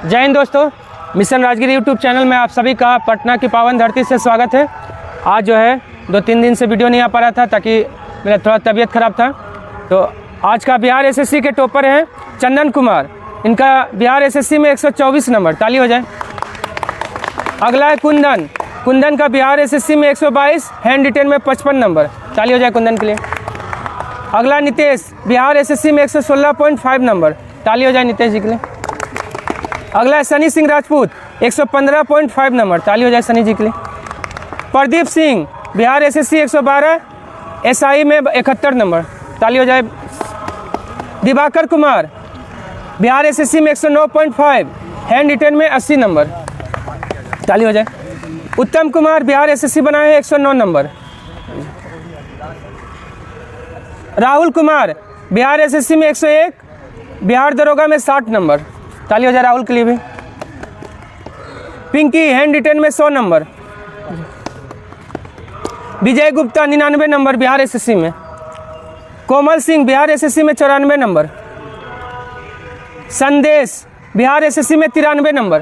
जय हिंद दोस्तों, mission Rajagiri YouTube channel में आप सभी का पटना की पावन धरती से स्वागत है। आज जो है 2-3 दिन से वीडियो नहीं आ पा रहा था ताकि मेरा थोड़ा तबीयत ख़राब था। तो आज का बिहार एसएससी के टॉपर हैं चंदन कुमार। इनका बिहार एसएससी में 124 नंबर, ताली हो जाए। अगला है कुंदन। कुंदन का बिहार एसएससी में 122, हैंड रिटेन में 55 नंबर, ताली हो जाए कुंदन के लिए। अगला नितेश, बिहार एसएससी में 116.5 नंबर, ताली हो जाए नितेश जी के लिए। अगला है सनी सिंह राजपूत, 115.5 नंबर, ताली हो जाए सनी जी के लिए। प्रदीप सिंह, बिहार एसएससी 112, एसआई में 71 नंबर, ताली हो जाए। दिवाकर कुमार, बिहार एसएससी में 109.5, हैंड रिटेन में 80 नंबर, ताली हो जाए। उत्तम कुमार, बिहार एसएससी बनाए हैं 109 नंबर। राहुल कुमार, बिहार एसएससी में 101, बिहार दरोगा में 60 नंबर, ताली हो जाए राहुल के लिए भी। पिंकी, हैंड रिटेन में 100 नंबर। विजय गुप्ता, 99 नंबर, बिहार एसएससी में। कोमल सिंह, बिहार एसएससी में 94 नंबर। संदेश, बिहार एसएससी में 93 नंबर।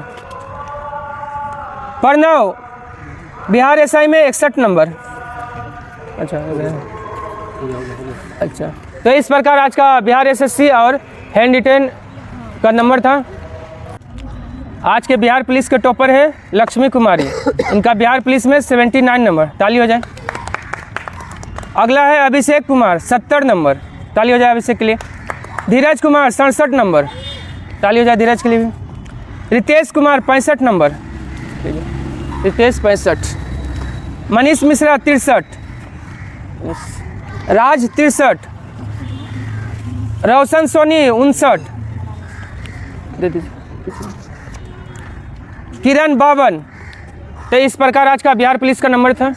प्रणव, बिहार एसआई में 61 नंबर। अच्छा, तो इस प्रकार आज का बिहार एसएससी और हैंड रिटेन का नंबर था। आज के बिहार पुलिस के टॉपर है लक्ष्मी कुमारी। इनका बिहार पुलिस में 79 नंबर, ताली हो जाए। अगला है अभिषेक कुमार, 70 नंबर, ताली हो जाए अभिषेक के लिए। धीरज कुमार, 67 नंबर, ताली हो जाए धीरज के लिए भी। रितेश कुमार, 65 नंबर, रितेश 65। मनीष मिश्रा, 63। राज, 63। रोशन सोनी, 59। दे दीजिए। किरण, 52। तो इस प्रकार आज का बिहार पुलिस का नंबर था।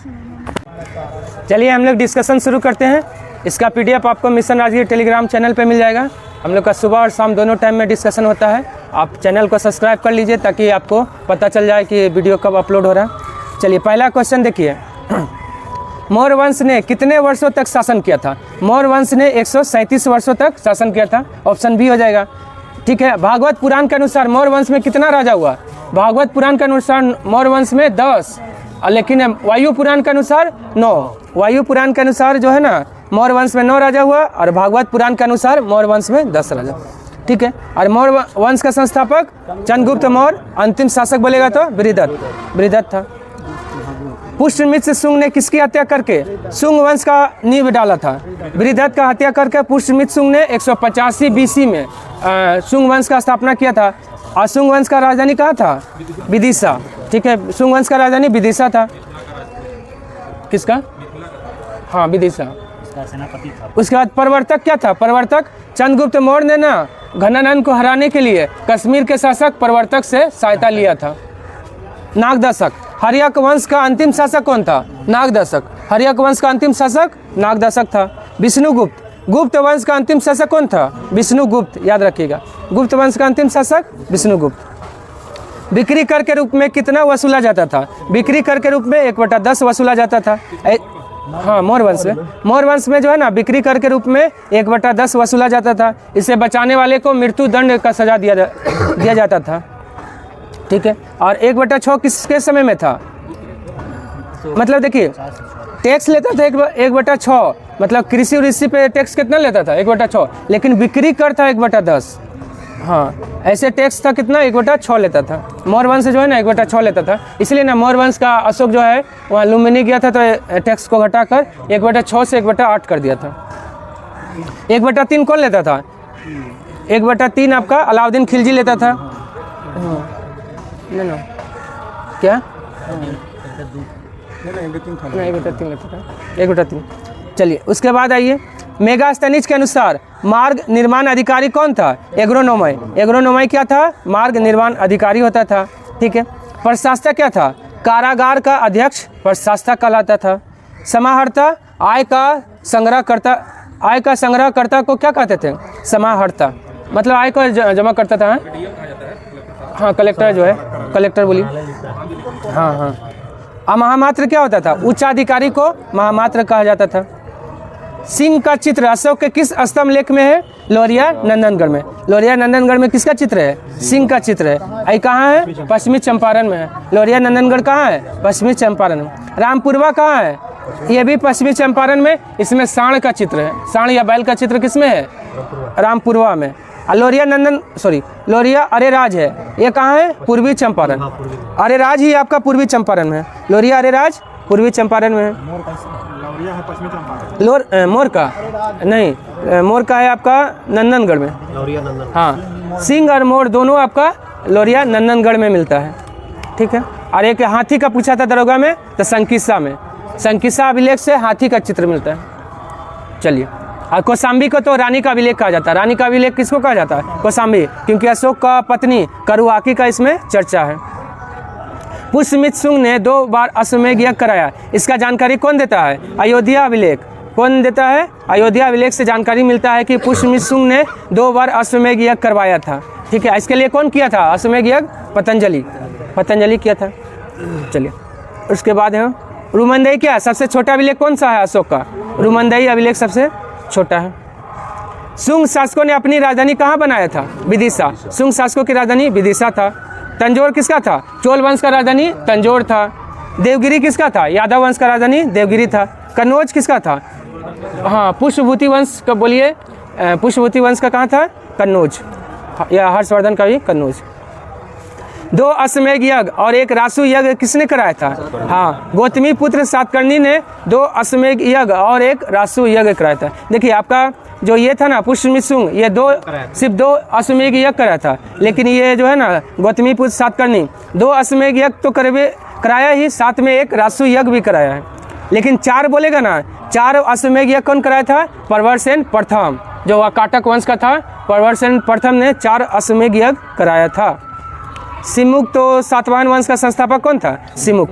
चलिए हम लोग डिस्कशन शुरू करते हैं। इसका पीडीएफ आपको मिशन राजगिरी टेलीग्राम चैनल पे मिल जाएगा। हम लोग का सुबह और शाम दोनों टाइम में डिस्कशन होता है। आप चैनल को सब्सक्राइब कर लीजिए ताकि आपको पता चल जाए कि वीडियो कब अपलोड हो रहा है। चलिए पहला क्वेश्चन देखिए। मौर्य वंश ने कितने वर्षों तक शासन किया था? मौर्य वंश ने 137 वर्षों तक शासन किया था, ऑप्शन बी हो जाएगा। ठीक है। भागवत पुराण के अनुसार मौर्य वंश में कितना राजा हुआ? भागवत पुराण के अनुसार मौर्य वंश में 10, लेकिन वायु पुराण के अनुसार 9। वायु पुराण के अनुसार जो है ना मौर्य वंश में 9 राजा हुआ और भागवत पुराण के अनुसार मौर्य वंश में 10 राजा। ठीक है। और मौर्य वंश का संस्थापक चंद्रगुप्त मौर्य, अंतिम शासक बोलेगा तो बृहदत्त था। पुष्यमित्र शुंग ने किसकी हत्या करके शुंग वंश का नींव डाला था? बृहदत्त का हत्या करके पुष्यमित्र शुंग ने 185 BC में शुंग वंश का स्थापना किया था। और शुंग वंश का राजधानी कहाँ था? विदिशा। ठीक है। शुंग वंश का राजधानी विदिशा था। किसका? हाँ, विदिशा। उसके बाद प्रवर्तक क्या था? प्रवर्तक चंद्रगुप्त मौर्य ने ना घनानंद को हराने के लिए कश्मीर के शासक प्रवर्तक से सहायता लिया था। नागदशक, हर्यक वंश का अंतिम शासक कौन था? नागदशक। हर्यक वंश का अंतिम शासक नागदशक था। विष्णुगुप्त, गुप्त वंश का अंतिम शासक कौन था? विष्णुगुप्त, याद रखिएगा। गुप्त वंश का अंतिम शासक विष्णुगुप्त। बिक्री कर के रूप में कितना वसूला जाता था? बिक्री कर के रूप में 1/10 वसूला जाता था। हाँ, मौर्य वंश में जो है ना बिक्री कर के रूप में 1/10 वसूला जाता था। इसे बचाने वाले को मृत्यु दंड का सजा दिया जाता था। ठीक है। और 1/6 किसके समय में था? मतलब देखिए, टैक्स लेता था 1/6, मतलब कृषि उृषि पे टैक्स कितना लेता था? 1/6, लेकिन बिक्री कर था 1/10। हाँ, ऐसे टैक्स था कितना? 1/6 लेता था। मौर्य वंश जो है ना 1/6 लेता था। इसलिए ना मौर्य वंश का अशोक जो है वहाँ लुम्बिनी गया था तो टैक्स को घटाकर 1/6 से 1/8 कर दिया था। 1/3 कौन लेता था? 1/3 आपका अलाउद्दीन खिलजी लेता था। नहीं, क्या? नहीं, 1/3 लेता था। 1/3। चलिए उसके बाद आइए, मेगास्थनीज के अनुसार मार्ग निर्माण अधिकारी कौन था? एग्रोनोमय। एग्रोनोमय क्या था? मार्ग निर्माण अधिकारी होता था। ठीक है। प्रशासक क्या था? कारागार का अध्यक्ष प्रशासक कहलाता था। समाहर्ता, आय का संग्रहकर्ता को क्या कहते थे? समाहर्ता, मतलब आय को जमा करता था। हाँ, कलेक्टर जो है, कलेक्टर बोलिए। हाँ। महामात्र क्या होता था? उच्चाधिकारी को महामात्र कहा जाता था। सिंह का चित्र अशोक के किस स्तंभ लेख में है? लोरिया नंदनगढ़ में। लोरिया नंदनगढ़ में किसका चित्र है? सिंह का चित्र है। ये कहाँ है? पश्चिमी चंपारण में है। लोरिया नंदनगढ़ कहाँ है? पश्चिमी चंपारण में। रामपुरवा कहाँ है? ये भी पश्चिमी चंपारण में। इसमें सांड का चित्र है। सांड या बैल का चित्र किसमें है? रामपुरवा में। लोरिया अरेराज है, ये कहाँ है? पूर्वी चंपारण। अरेराज ही आपका पूर्वी चंपारण में है। लोरिया अरेराज पूर्वी चंपारण में है। मोर का नहीं, मोर का है आपका नंदनगढ़ में। हाँ, सिंह और मोर दोनों आपका लोरिया नंदनगढ़ में मिलता है। ठीक है। और एक हाथी का पूछा था दरोगा में, तो संकिसा में, संकिसा अभिलेख से हाथी का चित्र मिलता है। चलिए, और कौशाम्बी को तो रानी का अभिलेख कहा जाता है। रानी का अभिलेख किसको कहा जाता है? कौशाम्बी, क्योंकि अशोक का पत्नी करुआकी का इसमें चर्चा है। पुष्यमित्र शुंग ने 2 बार अश्वमेध यज्ञ कराया, इसका जानकारी कौन देता है? अयोध्या अभिलेख। कौन देता है? अयोध्या अभिलेख से जानकारी मिलता है कि पुष्यमित्र शुंग ने 2 बार अश्वमेध यज्ञ करवाया था। ठीक है। इसके लिए कौन किया था अश्वमेध यज्ञ? पतंजलि किया था। चलिए, उसके बाद है रुमंदई। क्या सबसे छोटा अभिलेख कौन सा है अशोक का? रुमंदई अभिलेख सबसे छोटा है। शुंग शासकों ने अपनी राजधानी कहाँ बनाया था? विदिशा। शुंग शासकों की राजधानी विदिशा था। तंजौर किसका था? चोल वंश का राजधानी तंजौर था। देवगिरी किसका था? यादव वंश का राजधानी देवगिरी था। कन्नौज किसका था? हाँ, पुष्पभूति वंश का बोलिए। पुष्पभूति वंश का कहाँ था? कन्नौज, या हर्षवर्धन का भी कन्नौज। 2 अश्वमेध यज्ञ और 1 रासु यज्ञ किसने कराया था? हाँ, गौतमी पुत्र सातकर्णी ने 2 अश्वमेध यज्ञ और 1 रासु यज्ञ कराया था। देखिए, आपका जो ये था ना पुष्यमित्र शुंग, ये सिर्फ 2 अश्वमेध यज्ञ कराया था, लेकिन ये जो है ना गौतमी पुत्र सातकर्णी 2 अश्वमेध यज्ञ तो कराया ही, साथ में 1 रासु यज्ञ भी कराया है। लेकिन 4 बोलेगा ना, 4 अश्वमेध यज्ञ कौन कराया था? प्रवरसेन प्रथम, जो काटक वंश का था। प्रवरसेन प्रथम ने 4 अश्वमेध यज्ञ कराया था। सिमुक तो सातवाहन वंश का संस्थापक कौन था? सिमुक।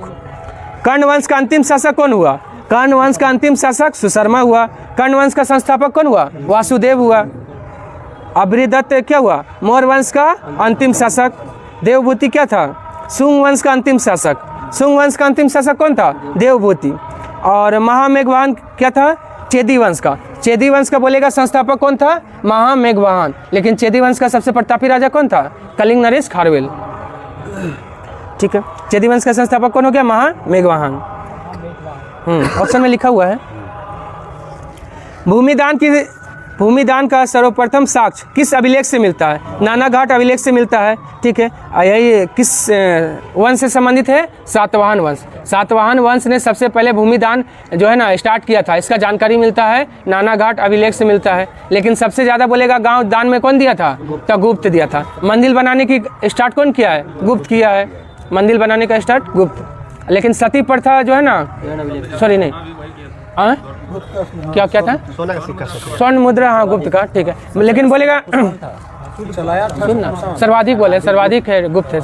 कर्ण वंश का अंतिम शासक कौन हुआ? कर्ण वंश का अंतिम शासक सुशर्मा हुआ। कर्ण वंश का संस्थापक कौन हुआ? वासुदेव हुआ। अभ्रिदत्त क्या हुआ? मौर्य वंश का अंतिम शासक। देवभूति क्या था? शुंग वंश का अंतिम शासक। शुंग वंश का अंतिम शासक कौन था? देवभूति। और महामेघवाहन क्या था? चेदी वंश का। चेदी वंश का बोलेगा संस्थापक कौन था? महामेघवाहन। लेकिन चेदी वंश का सबसे प्रतापी राजा कौन था? कलिंग नरेश खारवेल। ठीक है। चेदी वंश का संस्थापक कौन हो गया? महामेघवाहन। ऑप्शन में लिखा हुआ है। भूमिदान का सर्वप्रथम साक्ष्य किस अभिलेख से मिलता है? नानाघाट अभिलेख से मिलता है। ठीक है। यही किस वंश से संबंधित है? सातवाहन वंश। सातवाहन वंश ने सबसे पहले भूमिदान जो है ना स्टार्ट किया था, इसका जानकारी मिलता है नानाघाट अभिलेख से मिलता है। लेकिन सबसे ज़्यादा बोलेगा गांव दान में कौन दिया था? तो गुप्त दिया था। मंदिर बनाने की स्टार्ट कौन किया है? गुप्त किया है। मंदिर बनाने का स्टार्ट गुप्त। लेकिन सती प्रथा जो है ना, सॉरी नहीं, क्या था? स्वर्ण मुद्रा, हाँ गुप्त का। ठीक है। लेकिन बोलेगा सर्वाधिक बोले, सर्वाधिक है गुप्त है।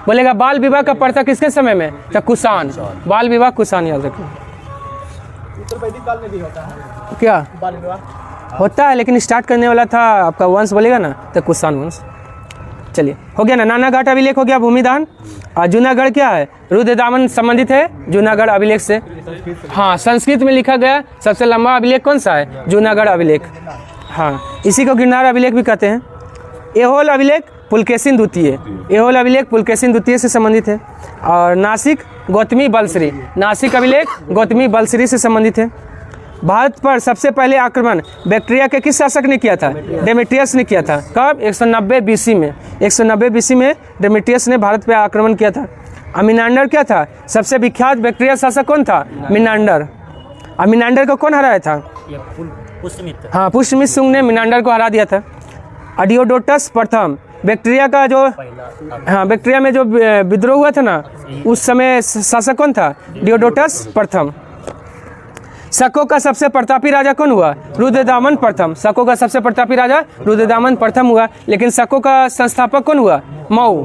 बोलेगा बाल विवाह का प्रथा किसके समय में? तो कुषाण। बाल विवाह कुषाण, याद रखिए। क्या बाल विवाह होता है, लेकिन स्टार्ट करने वाला था आपका वंश बोलेगा ना, तो कुषाण वंश। चलिए, हो गया ना। नानाघाट अभिलेख हो गया भूमिदान। और जूनागढ़ क्या है? रुद्रदामन संबंधित है जूनागढ़ अभिलेख से। हाँ, संस्कृत में लिखा गया सबसे लंबा अभिलेख कौन सा है? जूनागढ़ अभिलेख। हाँ, इसी को गिरनार अभिलेख भी कहते हैं। एहोल अभिलेख पुलकेशिन द्वितीय। एहोल अभिलेख पुलकेशिन द्वितीय से संबंधित है। और नासिक गौतमी बलश्री। नासिक अभिलेख गौतमी बलश्री से संबंधित है। भारत पर सबसे पहले आक्रमण बैक्ट्रिया के किस शासक ने किया था? डेमेट्रियस ने किया था। कब? 190 बीसी में। 190 बीसी में डेमेट्रियस ने भारत पर आक्रमण किया था। मिनांडर क्या था? सबसे विख्यात बैक्ट्रिया शासक कौन था? मिनांडर। और मिनांडर को कौन हराया था? हाँ, पुष्यमित्र शुंग ने मिनांडर को हरा दिया था। डियोडोटस प्रथम बैक्ट्रिया का जो, हाँ बैक्ट्रिया में जो विद्रोह हुआ था ना, उस समय शासक कौन था? डियोडोटस प्रथम। शकों का सबसे प्रतापी राजा कौन हुआ? रुद्रदामन प्रथम। शकों का सबसे प्रतापी राजा रुद्रदामन प्रथम हुआ। लेकिन शकों का संस्थापक कौन हुआ? मऊ।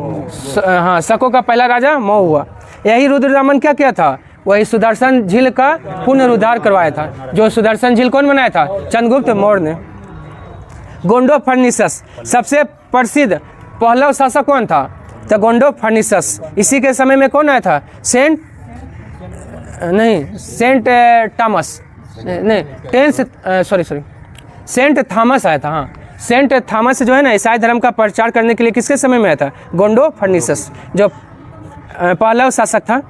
हाँ, शकों का पहला राजा मऊ हुआ। यही रुद्रदामन क्या किया था? वही सुदर्शन झील का पुनरुद्धार करवाया था। जो सुदर्शन झील कौन बनाया था? चंद्रगुप्त मौर्य ने। गोंडो फर्निसस सबसे प्रसिद्ध पहला शासक कौन था? तो गोंडो फर्निसस। इसी के समय में कौन आया था? सेंट नहीं 10 सॉरी सेंट थॉमस आया था। हाँ, सेंट थॉमस जो है ना ईसाई धर्म का प्रचार करने के लिए किसके समय में आया था? गोंडो फर्निसस जो पहला शासक था।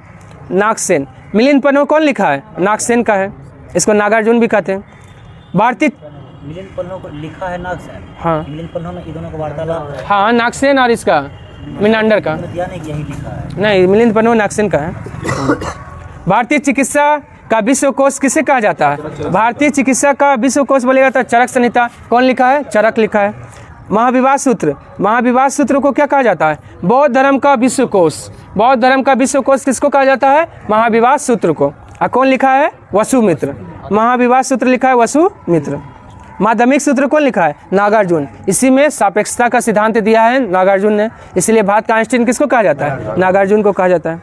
नागसेन। मिलिंद पन्नो कौन लिखा है? नागसेन का है। इसको नागार्जुन भी कहते हैं। भारतीय मिलिंद पन्नो को लिखा है नागसेन। हाँ, मिलिंद पन्नो में दोनों का वार्तालाप है। हाँ, नागसेन और इसका मिनांडर का दिया नहीं कि यही लिखा है। नहीं, मिलिंद पन्नो नागसेन का है। भारतीय चिकित्सा का विश्वकोश किसे कहा जाता है? भारतीय चिकित्सा का विश्वकोश बोलेगा तो चरक संहिता। कौन लिखा है? चरक लिखा है। महाविवाद सूत्र। महाविवाद सूत्र को क्या कहा जाता है? बौद्ध धर्म का विश्वकोश। बौद्ध धर्म का विश्वकोश किसको कहा जाता है? महाविवाद सूत्र को। कौन लिखा है? वसुमित्र। महाविवाद सूत्र लिखा है वसुमित्र। माध्यमिक सूत्र कौन लिखा है? नागार्जुन। इसी में सापेक्षता का सिद्धांत दिया है नागार्जुन ने, इसलिए भारत का आइंस्टीन किसको कहा जाता है? नागार्जुन को कहा जाता है।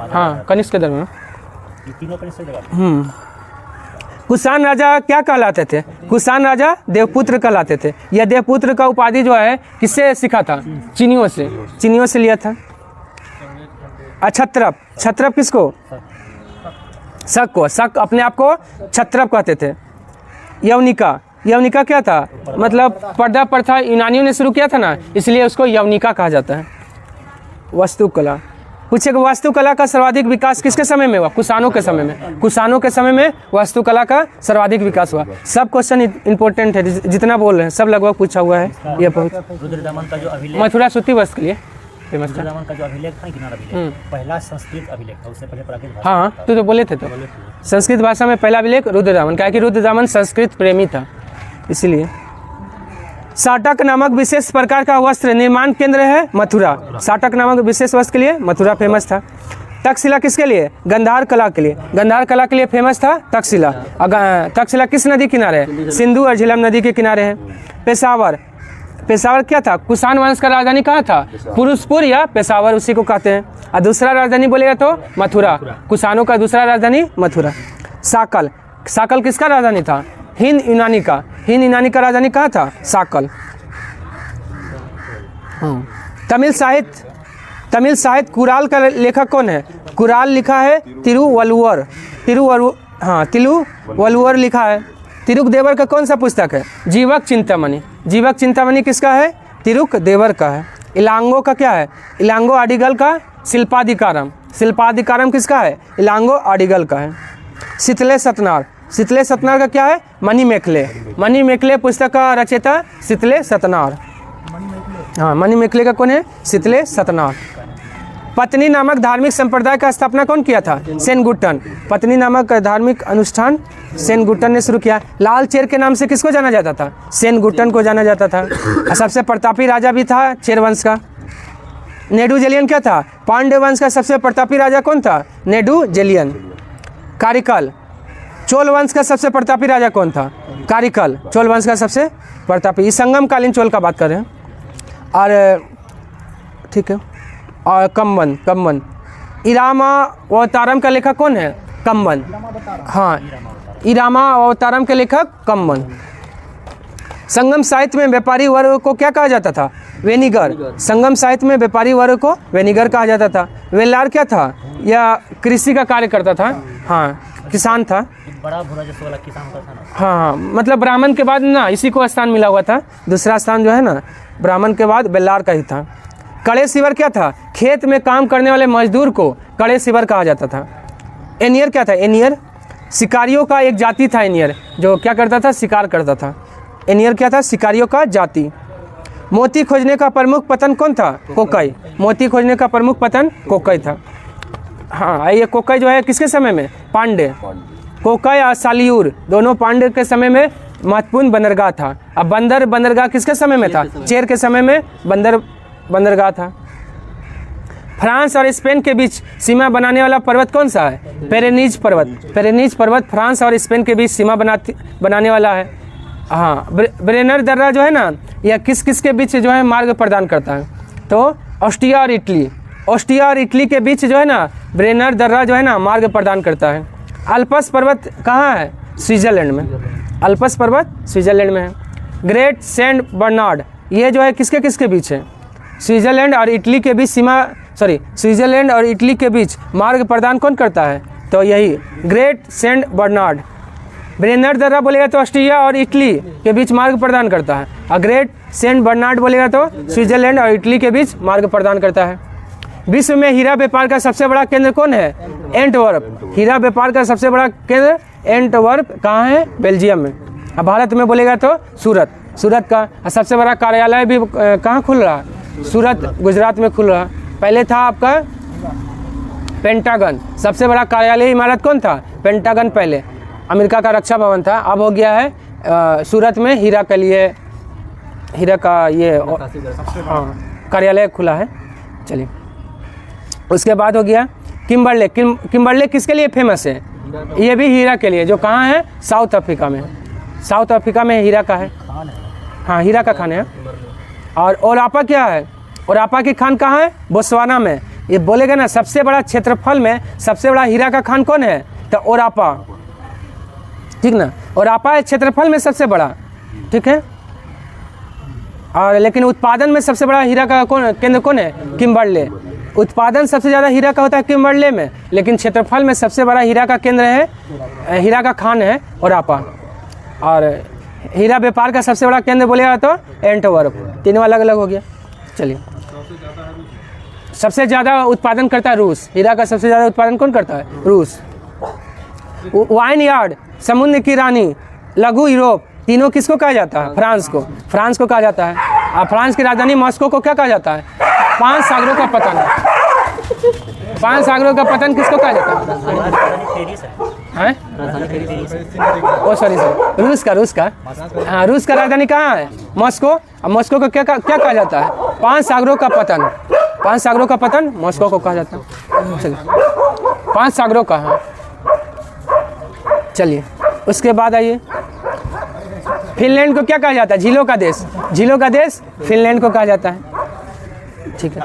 हाँ, कनिष्क के दरमियान। कुषाण राजा क्या कहलाते थे? कुषाण राजा देवपुत्र कहलाते थे। यह देवपुत्र का उपाधि जो है किससे सीखा था? चीनियों से। चीनियों से लिया था। क्षत्रप। क्षत्रप किसको? शक को। शक अपने आप को क्षत्रप कहते थे। यवनिका। यवनिका क्या था? मतलब पर्दा प्रथा यूनानियों ने शुरू किया था ना, इसलिए उसको यवनिका कहा जाता है। वास्तुकला। पूछेगा वास्तुकला का सर्वाधिक विकास किसके समय में हुआ? कुषाणों के समय में। कुषाणों के समय में वास्तुकला का सर्वाधिक विकास हुआ। सब क्वेश्चन इंपॉर्टेंट है, जितना बोल रहे हैं सब लगभग पूछा हुआ है। ये बहुत रुद्रदमन का जो अभिलेख, मथुरा सूती वस्त्र के लिए फेमस था। रुद्रदमन का जो अभिलेख था, किनारा अभिलेख, पहला संस्कृत अभिलेख था, उससे पहले प्राकृत भाषा। हाँ, तू तो बोले थे। तो संस्कृत भाषा में पहला अभिलेख रुद्रदामन, क्या कि रुद्रदामन संस्कृत प्रेमी था इसलिए। साटक नामक विशेष प्रकार का वस्त्र निर्माण केंद्र है मथुरा। साटक नामक विशेष वस्त्र के लिए मथुरा फेमस था। तक्षशिला किसके लिए? गंधार कला के लिए। गंधार कला के लिए फेमस था तक्षशिला। तक्षशिला किस नदी किनारे है? सिंधु और झेलम नदी के किनारे है। पेशावर। पेशावर क्या था? कुषाण वंश का राजधानी कहाँ था? पुरुषपुर या पेशावर, उसी को कहते हैं। और दूसरा राजधानी बोलेगा तो मथुरा। कुषाणों का दूसरा राजधानी मथुरा। साकल। साकल किसका राजधानी था? हिंद यूनानी का। हिंद यूनानी का राजधानी कहाँ था? साकल। तमिल साहित्य। तमिल साहित्य कुराल का लेखक कौन है? कुराल लिखा है तिरुवल्लुवर। तिरुवल्लुवर लिखा है। तिरुकदेवर का कौन सा पुस्तक है? जीवक चिंतामणि। जीवक चिंतामणि किसका है? तिरुकदेवर का है। इलांगो का क्या है? इलांगो अडिगल का शिल्पाधिकारम। शिल्पाधिकारम किसका है? इलांगो अडिगल का है। शीतले सतनार। शीतले सतनार का क्या है? मणि मेखले। मणि मेखले पुस्तक का रचयिता शीतले सतनार। हाँ, मणि मेखले का कौन है? शीतले सतनार। पत्नी नामक धार्मिक संप्रदाय का स्थापना कौन किया था? सेनगुट्टन। पत्नी नामक धार्मिक अनुष्ठान सेनगुट्टन ने शुरू किया। लाल चेर के नाम से किसको जाना जाता था? सेनगुट्टन को जाना जाता था। सबसे प्रतापी राजा भी था चेर वंश का। नेडुजेलियन क्या था? पांड्य वंश का सबसे प्रतापी राजा कौन था? नेडुजेलियन। कारिकल। चोल वंश का सबसे प्रतापी राजा कौन था? कारिकल। चोल वंश का सबसे प्रतापी। इस संगम कालीन चोल का बात कर रहे हैं। और ठीक है। और कम्बन। कम्बन। इरामावतारम का लेखक कौन है? कम्बन। हाँ, इरामावतारम के लेखक कम्बन। संगम साहित्य में व्यापारी वर्ग को क्या कहा जाता था? वेनिगर। संगम साहित्य में व्यापारी वर्ग को वेनिगर कहा जाता था। वेल्लार क्या था? यह कृषि का कार्य करता था। हाँ, किसान था। बड़ा भूरा जैसे वाला किसान होता था ना। हाँ, मतलब ब्राह्मण के बाद ना इसी को स्थान मिला हुआ था। दूसरा स्थान जो है ना ब्राह्मण के बाद बेल्लार का ही था। कड़े सिवर क्या था? खेत में काम करने वाले मजदूर को कड़े सिवर कहा जाता था। एनियर क्या था? एनियर शिकारियों का एक जाति था। एनियर जो क्या करता था? शिकार करता था। एनियर क्या था? शिकारियों का जाति। मोती खोजने का प्रमुख पतन कौन था? कोकई। मोती खोजने का प्रमुख पतन कोकई था। हाँ, ये कोकई जो है किसके समय में? पांडे। कोकई और सालियूर दोनों पांडे के समय में महत्वपूर्ण बंदरगाह था। अब बंदरगाह किसके समय में था? चेर के समय में बंदरगाह था। फ्रांस और स्पेन के बीच सीमा बनाने वाला पर्वत कौन सा है? पेरेनीज पर्वत। पेरेनीज पर्वत फ्रांस और स्पेन के बीच सीमा बनाने वाला है। हाँ, ब्रेनर दर्रा जो है ना, यह किस किस के बीच जो है मार्ग प्रदान करता है? तो ऑस्ट्रिया और इटली। ऑस्ट्रिया और इटली के बीच जो है ना ब्रेनर दर्रा जो है ना मार्ग प्रदान करता है। अल्पस पर्वत कहाँ है? स्विट्जरलैंड में। अल्पस पर्वत स्विट्जरलैंड में है। ग्रेट सेंट बर्नार्ड ये जो है किसके बीच है? स्विट्जरलैंड और इटली के बीच सीमा, स्विट्जरलैंड और इटली के बीच मार्ग प्रदान कौन करता है? तो यही ग्रेट सेंट बर्नार्ड। ब्रेनर दर्रा बोलेगा तो ऑस्ट्रिया और इटली के बीच मार्ग प्रदान करता है। और ग्रेट सेंट बर्नार्ड बोलेगा तो स्विट्जरलैंड और इटली के बीच मार्ग प्रदान करता है। विश्व में हीरा व्यापार का सबसे बड़ा केंद्र कौन है? एंटवर्प। हीरा व्यापार का सबसे बड़ा केंद्र एंटवर्प कहाँ है? बेल्जियम में। अब भारत में बोलेगा तो सूरत। सूरत का सबसे बड़ा कार्यालय भी कहाँ खुल रहा? सूरत, गुजरात में खुल रहा। पहले था आपका पेंटागन। सबसे बड़ा कार्यालय इमारत कौन था? पेंटागन पहले अमेरिका का रक्षा भवन था। अब हो गया है सूरत में हीरा के लिए, हीरा का ये कार्यालय खुला है। चलिए, उसके बाद हो गया किम्बरले। किम्बरले किसके लिए फेमस है? ये भी हीरा के लिए, जो कहाँ है? साउथ अफ्रीका में। साउथ अफ्रीका में हीरा का है। हाँ, हीरा का खान है। और ओरापा क्या है? ओरापा की खान कहाँ है? बोत्सवाना में। ये बोलेगा ना सबसे बड़ा क्षेत्रफल में सबसे बड़ा हीरा का खान कौन है? तो ओरापा, ठीक ना। ओरापा है क्षेत्रफल में सबसे बड़ा, ठीक है। और लेकिन उत्पादन में सबसे बड़ा हीरा का केंद्र कौन है? किम्बरले। उत्पादन सबसे ज़्यादा हीरा का होता है किम्बरले में, लेकिन क्षेत्रफल में सबसे बड़ा हीरा का केंद्र है, हीरा का खान है ओरापा। और हीरा व्यापार का सबसे बड़ा केंद्र बोलेगा तो एंटवर्प। तीनों अलग अलग हो गया। चलिए, सबसे ज़्यादा उत्पादन करता है रूस। हीरा का सबसे ज़्यादा उत्पादन कौन करता है? रूस। वाइन यार्ड, समुद्र की रानी, लघु यूरोप, तीनों किसको कहा जाता है? फ्रांस को। फ्रांस को कहा जाता है। और फ्रांस की राजधानी मॉस्को को क्या कहा जाता है? 5 सागरों का पतन। 5 सागरों का पतन किसको कहा जाता है? ओ सॉरी, रूस का। हाँ, रूस का राजधानी कहाँ है? मॉस्को। और मॉस्को को क्या कहा जाता है? 5 सागरों का पतन। 5 सागरों का पतन मॉस्को को कहा जाता है। चलिए, 5 सागरों का। हाँ, चलिए, उसके बाद आइए, फिनलैंड को क्या कहा जाता है? झीलों का देश। झीलों का देश फिनलैंड को कहा जाता है, ठीक है।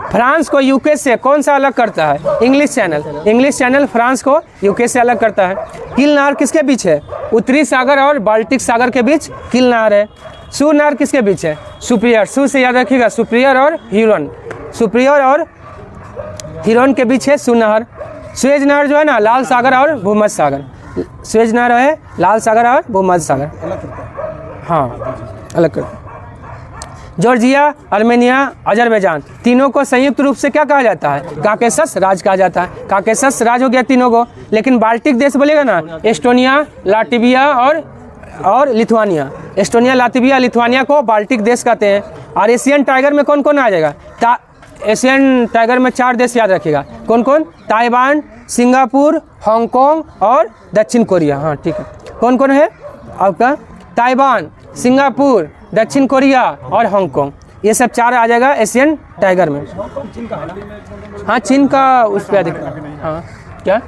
फ्रांस को यूके से कौन सा अलग करता है? English channel. English channel France को यूके से अलग करता है। किल नहर किसके बीच है? उत्तरी सागर और बाल्टिक सागर के बीच किल नहर है। सू नहर किसके बीच है? सुपिरियर। सू से याद रखिएगा, सुपिरियर और ह्यूरन। सुपिरियर और ह्यूरन के बीच है सू नहर। सुएज नहर जो है ना, लाल सागर और भूमध्य सागर। सुएज नहर है लाल सागर और भूमध्य सागर। हाँ, अलग करता। जॉर्जिया, अर्मेनिया, अजरबैजान, तीनों को संयुक्त रूप से क्या कहा जाता है? काकेशस राज कहा जाता है। काकेशस राज हो गया तीनों को। लेकिन बाल्टिक देश बोलेगा ना, एस्टोनिया, लाटविया और लिथुआनिया। एस्टोनिया, लातविया, लिथुआनिया को बाल्टिक देश कहते हैं। और एशियन टाइगर में कौन कौन आ जाएगा? एशियन टाइगर में 4 देश याद रखिएगा। कौन कौन? ताइवान, सिंगापुर, हांगकांग और दक्षिण कोरिया। हाँ, ठीक है। कौन कौन है आपका? ताइवान, सिंगापुर, दक्षिण कोरिया और हांगकांग। ये सब 4 आ जाएगा एशियन टाइगर में। हाँ, चीन का उस पर अधिक। हाँ, क्या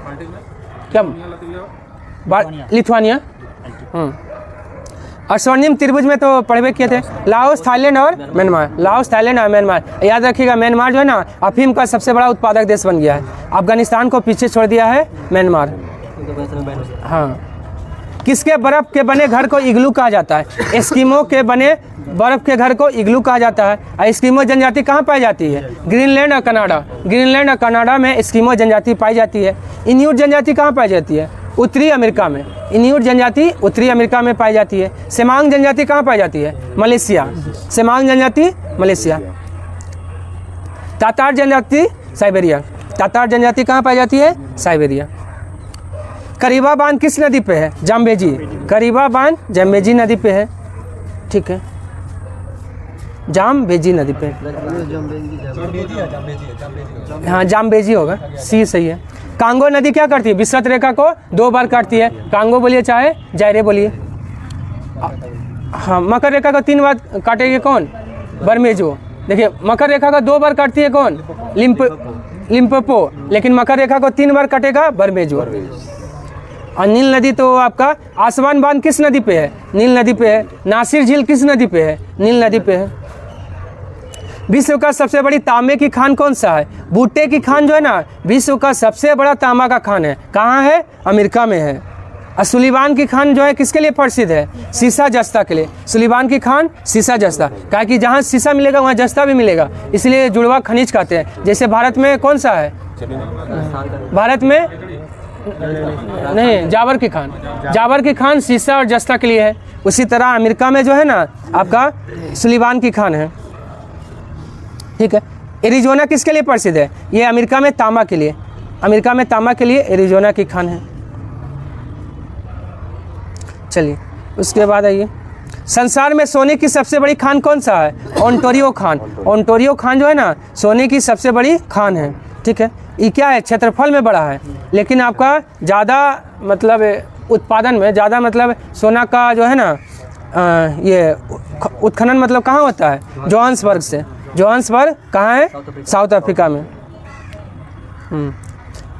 लिथुआनिया। और स्वर्णिम त्रिभुज में तो पढ़वे किए थे, लाओस, थाईलैंड और म्यांमार। लाओस, थाईलैंड और म्यांमार। याद रखिएगा, म्यांमार जो है ना, अफीम का सबसे बड़ा उत्पादक देश बन गया है। अफगानिस्तान को पीछे छोड़ दिया है म्यांमार। हाँ, किसके बर्फ के बने घर को इग्लू कहा जाता है? एस्किमो के बने बर्फ के घर को इग्लू कहा जाता है। और एस्किमो जनजाति कहाँ पाई जाती है? ग्रीनलैंड और कनाडा। ग्रीनलैंड और कनाडा में एस्किमो जनजाति पाई जाती है। इन्यूट जनजाति कहाँ पाई जाती है? उत्तरी अमेरिका में। इन्यूट जनजाति उत्तरी अमेरिका में पाई जाती है। सेमांग जनजाति कहाँ पाई जाती है? मलेशिया। सेमांग जनजाति मलेशिया। तातार जनजाति साइबेरिया। तातार जनजाति कहाँ पाई जाती है? साइबेरिया। करीबा बांध किस नदी पे है? जाम्बेजी। करीबा बांध जाम्बेजी नदी पे है, ठीक है। जाम्बेजी नदी पे। हाँ, जाम्बेजी होगा, सी सही है। कांगो नदी क्या करती है? विषुवत रेखा को 2 बार काटती है। कांगो बोलिए चाहे जायरे बोलिए। हाँ, मकर रेखा को 3 बार काटेगी कौन? बर्मेजो। देखिए, मकर रेखा को 2 बार काटती है कौन? लिम्पोपो। लेकिन मकर रेखा को 3 बार काटेगा बर्मेजो। और नील नदी तो आपका आसवान बांध किस नदी पे है? नील नदी पे है। नासिर झील किस नदी पे है? नील नदी पे है। विश्व का सबसे बड़ी तांबे की खान कौन सा है? बूटे की खान जो है ना, विश्व का सबसे बड़ा तांबा का खान है। कहाँ है? अमेरिका में है। और सुलेमान की खान जो है किसके लिए प्रसिद्ध है? सीसा जस्ता के लिए। सुलेमान की खान सीसा जस्ता, क्या कि जहाँ सीसा मिलेगा वहाँ जस्ता भी मिलेगा, इसलिए जुड़वा खनिज कहते हैं। जैसे भारत में कौन सा है? भारत में नहीं, जावर की खान, जावर की खान सीसा और जस्ता के लिए है। उसी तरह अमेरिका में जो है ना आपका सुलेमान की खान है, ठीक है। एरिजोना किसके लिए प्रसिद्ध है? ये अमेरिका में तांबा के लिए, अमेरिका में तांबा के लिए एरिजोना की खान है। चलिए उसके बाद आइए, संसार में सोने की सबसे बड़ी खान कौन सा है? ओंटारियो खान। ओंटारियो खान जो है ना सोने की सबसे बड़ी खान है, ठीक है। ये क्या है? क्षेत्रफल में बड़ा है, लेकिन आपका ज़्यादा मतलब उत्पादन में ज़्यादा मतलब सोना का जो है ना ये उत्खनन मतलब कहाँ होता है? जोहान्सबर्ग से। जोहान्सबर्ग कहाँ है? साउथ अफ्रीका में।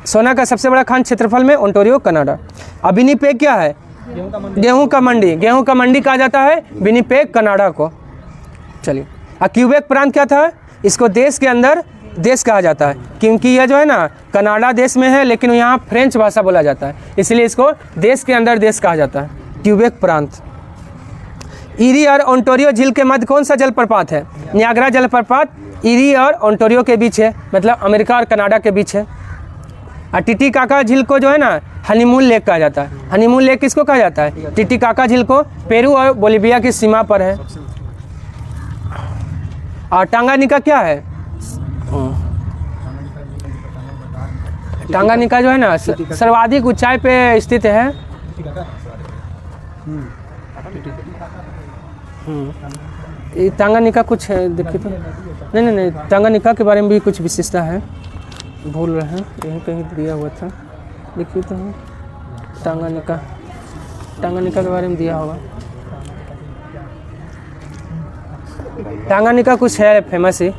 सोना का सबसे बड़ा खान क्षेत्रफल में ओंटारियो, कनाडा। अब विनिपेग क्या है? गेहूं का मंडी, गेहूं का मंडी कहा जाता है विनिपेग, कनाडा को। चलिए, क्यूबेक प्रांत क्या था? इसको देश के अंदर देश कहा जाता है, क्योंकि यह जो है ना कनाडा देश में है, लेकिन यहाँ फ्रेंच भाषा बोला जाता है, इसलिए इसको देश के अंदर देश कहा जाता है, क्यूबेक प्रांत। ईरी और ओंटारियो झील के मध्य कौन सा जलप्रपात है? नियाग्रा जलप्रपात ईरी और ओंटारियो के बीच है, मतलब अमेरिका और कनाडा के बीच है। और टिटिकाका झील को जो है ना हनीमून लेक कहा जाता है। हनीमून लेक किसको कहा जाता है? टिटिकाका झील को पेरू और बोलिविया की सीमा पर है। और टांगानिका क्या है? टांगानिका जो है ना सर्वाधिक ऊंचाई पे स्थित है। ये टांगानिका कुछ है, देखिए तो नहीं, टांगानिका के बारे में भी कुछ विशेषता है, भूल रहे हैं, यहीं कहीं दिया हुआ था, देखिए तो टांगानिका के बारे में दिया होगा। टांगानिका कुछ है फेमस ही,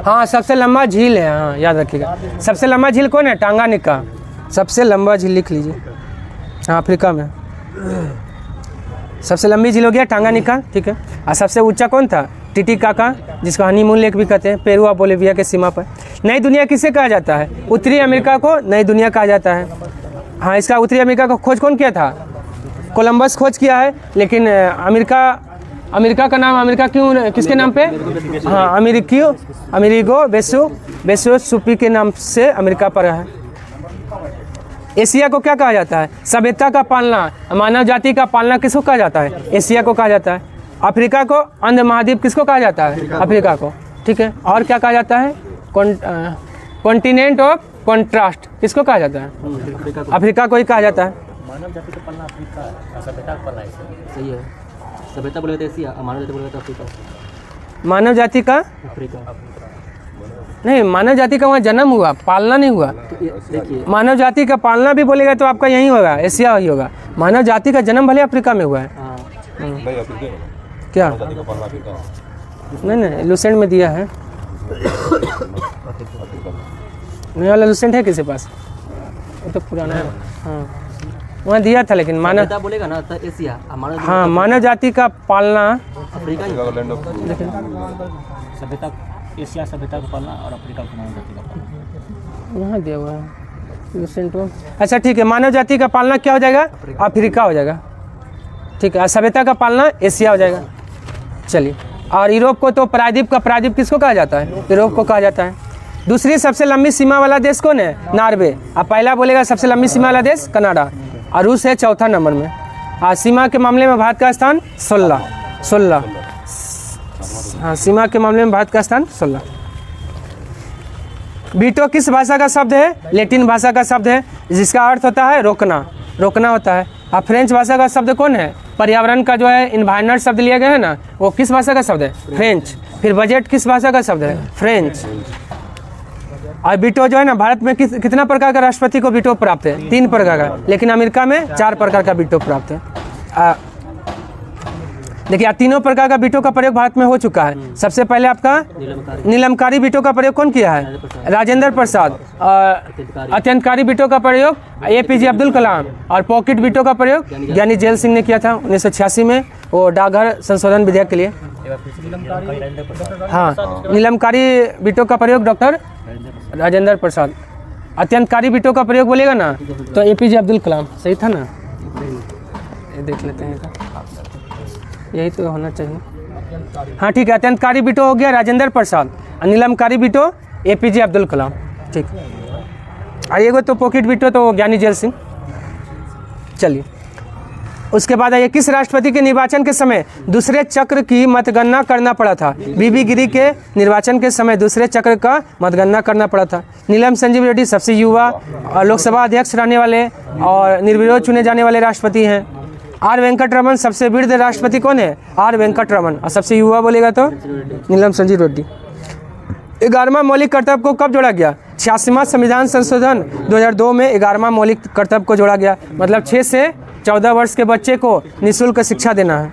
हाँ सबसे लंबा झील है, हाँ याद रखिएगा। सबसे लंबा झील कौन है? टांगानिका, सबसे लंबा झील लिख लीजिए। हाँ अफ्रीका में सबसे लंबी झील हो गया टांगानिका, ठीक है। और सबसे ऊंचा कौन था? टिटिकाका, जिसको हनीमून लेक भी कहते हैं, पेरू और बोलिविया के सीमा पर। नई दुनिया किसे कहा जाता है? उत्तरी अमेरिका को नई दुनिया कहा जाता है। हाँ, इसका उत्तरी अमेरिका को खोज कौन किया था? कोलंबस खोज किया है, लेकिन अमेरिका का नाम अमेरिका क्यों, किसके नाम पे? हाँ, अमेरिगो वेसुसुपी के नाम से अमेरिका पर है। एशिया को क्या कहा जाता है? सभ्यता का पालना, मानव जाति का पालना किसको कहा जाता है? एशिया को कहा जाता है। अफ्रीका को अंध महाद्वीप किसको कहा जाता है? अफ्रीका को, ठीक है। और क्या कहा जाता है? कॉन्टिनेंट ऑफ कॉन्ट्रास्ट किसको कहा जाता है? अफ्रीका को ही कहा जाता है। मानव जाति का पालना अफ्रीका, सभ्यता का पालना सही है। सभ्यता बोले तो एशिया, मानव जाति बोले तो अफ्रीका। मानव जाति का अफ्रीका नहीं, मानव जाति का वहाँ जन्म हुआ, पालना नहीं हुआ। देखिए, मानव जाति का पालना भी बोलेगा तो आपका यही होगा, एशिया ही होगा। मानव जाति का जन्म भले अफ्रीका में हुआ है। हाँ क्या? नहीं, लुसेंट में दिया है। नहीं वाला लुसेंट है किसी पास? वो तो पुराना है। हाँ, वहाँ दिया था, लेकिन मानव सभ्यता बोलेगा ना तो एशिया, मानव हाँ मानव जाति का पालना अफ्रीका ही। सभ्यता, एशिया सभ्यता का पालना और अफ्रीका को मानव जाति का पालना वहाँ दिया हुआ है लुसेंट में। अच्छा ठीक है, मानव जाति का पालना क्या हो जाएगा? अफ्रीका हो जाएगा, ठीक है। सभ्यता का पालना एशिया हो जाएगा। चलिए, और यूरोप को तो प्रायद्वीप का प्रायद्वीप किसको कहा जाता है? यूरोप को कहा जाता है। दूसरी सबसे लंबी सीमा वाला देश कौन है? नॉर्वे। अब पहला बोलेगा सबसे लंबी सीमा वाला देश कनाडा, और रूस है चौथा नंबर में। और सीमा के मामले में भारत का स्थान 16। हाँ, सीमा के मामले में भारत का स्थान 16। वीटो किस भाषा का शब्द है? लैटिन भाषा का शब्द है, जिसका अर्थ होता है रोकना, रोकना होता है। और फ्रेंच भाषा का शब्द कौन है? पर्यावरण का जो है इन्वायरमेंट शब्द लिया गया है ना, वो किस भाषा का शब्द है? फ्रेंच। फिर बजट किस भाषा का शब्द है? फ्रेंच। और वीटो जो है ना, भारत में कितना प्रकार का राष्ट्रपति को वीटो प्राप्त है? 3 प्रकार का, लेकिन अमेरिका में 4 प्रकार का वीटो प्राप्त है। देखिए, तीनों प्रकार का वीटो का प्रयोग भारत में हो चुका है। सबसे पहले आपका नीलमकारी वीटो का प्रयोग कौन किया है? राजेंद्र प्रसाद। अत्यंतकारी वीटो का प्रयोग APJ अब्दुल कलाम। और पॉकेट वीटो का प्रयोग ज्ञानी जेल सिंह ने किया था 1986 में, वो डाकघर संशोधन विधेयक के लिए। हाँ, नीलमकारी वीटो का प्रयोग डॉक्टर राजेंद्र प्रसाद। अत्यंतकारी बिटो का प्रयोग बोलेगा ना तो APJ अब्दुल कलाम, सही था ना? ये देख लेते हैं, यही तो होना चाहिए। हाँ ठीक है, अत्यंतकारी बिटो हो गया राजेंद्र प्रसाद, नीलमकारी बिटो APJ अब्दुल कलाम, ठीक। और ये तो पॉकेट बिटो तो ज्ञानी जैल सिंह। चलिए उसके बाद आइए, किस राष्ट्रपति के निर्वाचन के समय दूसरे चक्र की मतगणना करना पड़ा था? BB गिरी के निर्वाचन के समय दूसरे चक्र का मतगणना करना पड़ा था। नीलम संजीव रेड्डी सबसे युवा और लोकसभा अध्यक्ष रहने वाले और निर्विरोध चुने जाने वाले राष्ट्रपति हैं। R वेंकटरमन सबसे वृद्ध राष्ट्रपति कौन है? R वेंकटरमन। और सबसे युवा बोलेगा तो नीलम संजीव रेड्डी। 11वां मौलिक कर्तव्य को कब जोड़ा गया? 86वां संविधान संशोधन 2002 में 11वां मौलिक कर्तव्य को जोड़ा गया। मतलब 6 से 14 वर्ष के बच्चे को निःशुल्क शिक्षा देना है।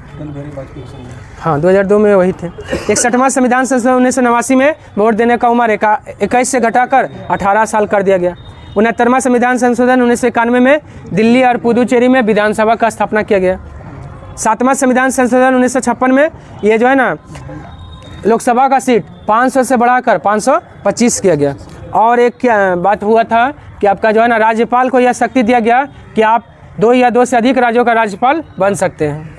हाँ 2002 में वही थे। 61वां संविधान संशोधन 1989 में वोट देने का उम्र 21 से घटाकर 18 साल कर दिया गया। 69वां संविधान संशोधन 1991 में दिल्ली और पुदुचेरी में विधानसभा का स्थापना किया गया। 7वां संविधान संशोधन 1956 में ये जो है ना लोकसभा का सीट 500 से बढ़ाकर 525 किया गया। और एक क्या बात हुआ था कि आपका जो है ना राज्यपाल को यह शक्ति दिया गया कि आप 2 या 2 से अधिक राज्यों का राज्यपाल बन सकते हैं।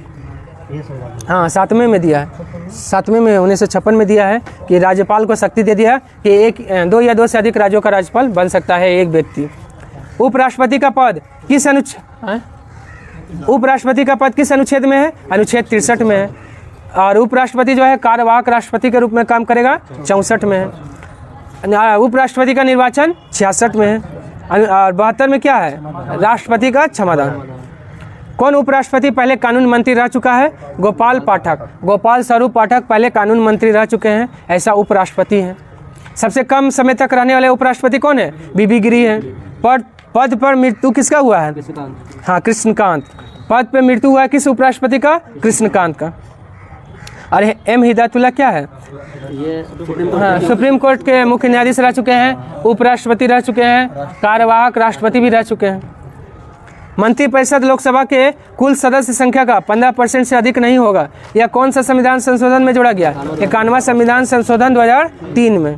हाँ 7वें में दिया है, 7वें में 1956 में दिया है कि राज्यपाल को शक्ति दे दिया कि 2 या 2 से अधिक राज्यों का राज्यपाल बन सकता है एक व्यक्ति। उपराष्ट्रपति का पद किस अनुच्छेद में है? अनुच्छेद 63 में है। और उपराष्ट्रपति जो है कार्यवाहक राष्ट्रपति के रूप में काम करेगा, 64 में है। उपराष्ट्रपति का निर्वाचन 66 में है। और 72 में क्या है? राष्ट्रपति का क्षमादान। कौन उपराष्ट्रपति पहले कानून मंत्री रह चुका है? गोपाल पाठक। गोपाल स्वरूप पाठक पहले कानून मंत्री रह चुके हैं, ऐसा उपराष्ट्रपति हैं। सबसे कम समय तक रहने वाले उपराष्ट्रपति कौन है? BB गिरी है। पद पर मृत्यु किसका हुआ है? हाँ कृष्णकांत। पद पर मृत्यु हुआ है किस उपराष्ट्रपति का? कृष्णकांत का। और M हिदायतुल्लाह क्या है? ये सुप्रीम कोर्ट के मुख्य न्यायाधीश रह चुके हैं, उपराष्ट्रपति रह चुके हैं, कार्यवाहक राष्ट्रपति भी रह चुके हैं। मंत्रिपरिषद लोकसभा के कुल सदस्य संख्या का 15% से अधिक नहीं होगा। यह कौन सा संविधान संशोधन में जोड़ा गया? 91वां संविधान संशोधन 2003 में।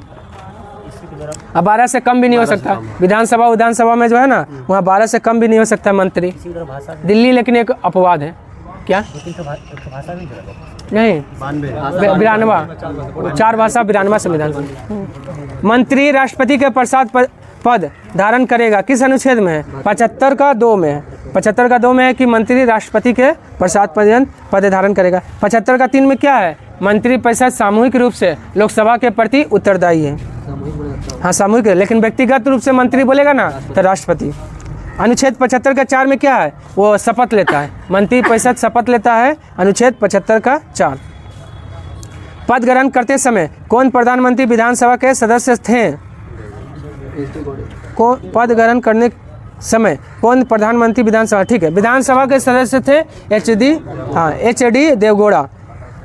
अब 12 से कम भी नहीं हो सकता। विधानसभा में जो है ना वहाँ 12 से कम भी नहीं हो सकता मंत्री। दिल्ली लेकिन एक अपवाद है। क्या? नहीं 92 4 भाषा 92वां संविधान। मंत्री राष्ट्रपति के प्रसाद पद धारण करेगा किस अनुच्छेद में है? 75 का 2 में है। 75 का 2 में है कि मंत्री राष्ट्रपति के प्रसाद पद धारण करेगा। 75 का 3 में क्या है? मंत्री परिषद सामूहिक रूप से लोकसभा के प्रति उत्तरदायी है। हाँ सामूहिक है, लेकिन व्यक्तिगत रूप से मंत्री बोलेगा ना तो राष्ट्रपति। अनुच्छेद 75 का 4 में क्या है? वो शपथ लेता है, मंत्री परिषद शपथ लेता है। अनुच्छेद 75 का 4। पद ग्रहण करते समय कौन प्रधानमंत्री विधानसभा के सदस्य थे? कौन पद ग्रहण करने समय कौन प्रधानमंत्री विधानसभा? ठीक है, विधानसभा के सदस्य थे HD देवगौड़ा।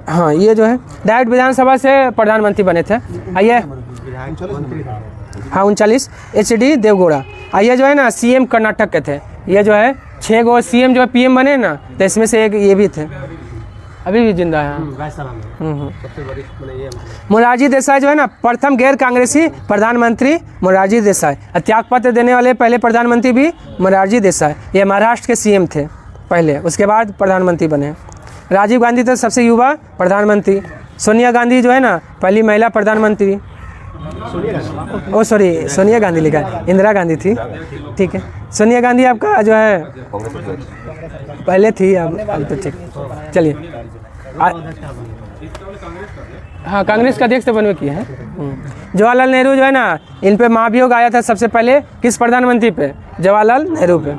हाँ ये जो है डायरेक्ट विधानसभा से प्रधानमंत्री बने थे। आइए हाँ 39 HD देवगौड़ा। आइए जो है ना CM कर्नाटक के थे। ये जो है 6 गो CM जो है PM बने ना, तो इसमें से एक ये भी थे, अभी भी जिंदा है। मोरारजी देसाई जो है ना प्रथम गैर कांग्रेसी प्रधानमंत्री मोरारजी देसाई। त्यागपत्र देने वाले पहले प्रधानमंत्री भी मोरारजी देसाई। ये महाराष्ट्र के CM थे पहले, उसके बाद प्रधानमंत्री बने। राजीव गांधी तो सबसे युवा प्रधानमंत्री। सोनिया गांधी जो है ना पहली महिला प्रधानमंत्री। सोनिया गांधी लिखा है, इंदिरा गांधी थी। ठीक है, सोनिया गांधी आपका जो है पहले थी, अब तो ठीक। चलिए हाँ कांग्रेस का अध्यक्ष तो बनवे किया है। जवाहरलाल नेहरू जो है ना इन पे महाभियोग आया था सबसे पहले किस प्रधानमंत्री पे? जवाहरलाल नेहरू पे।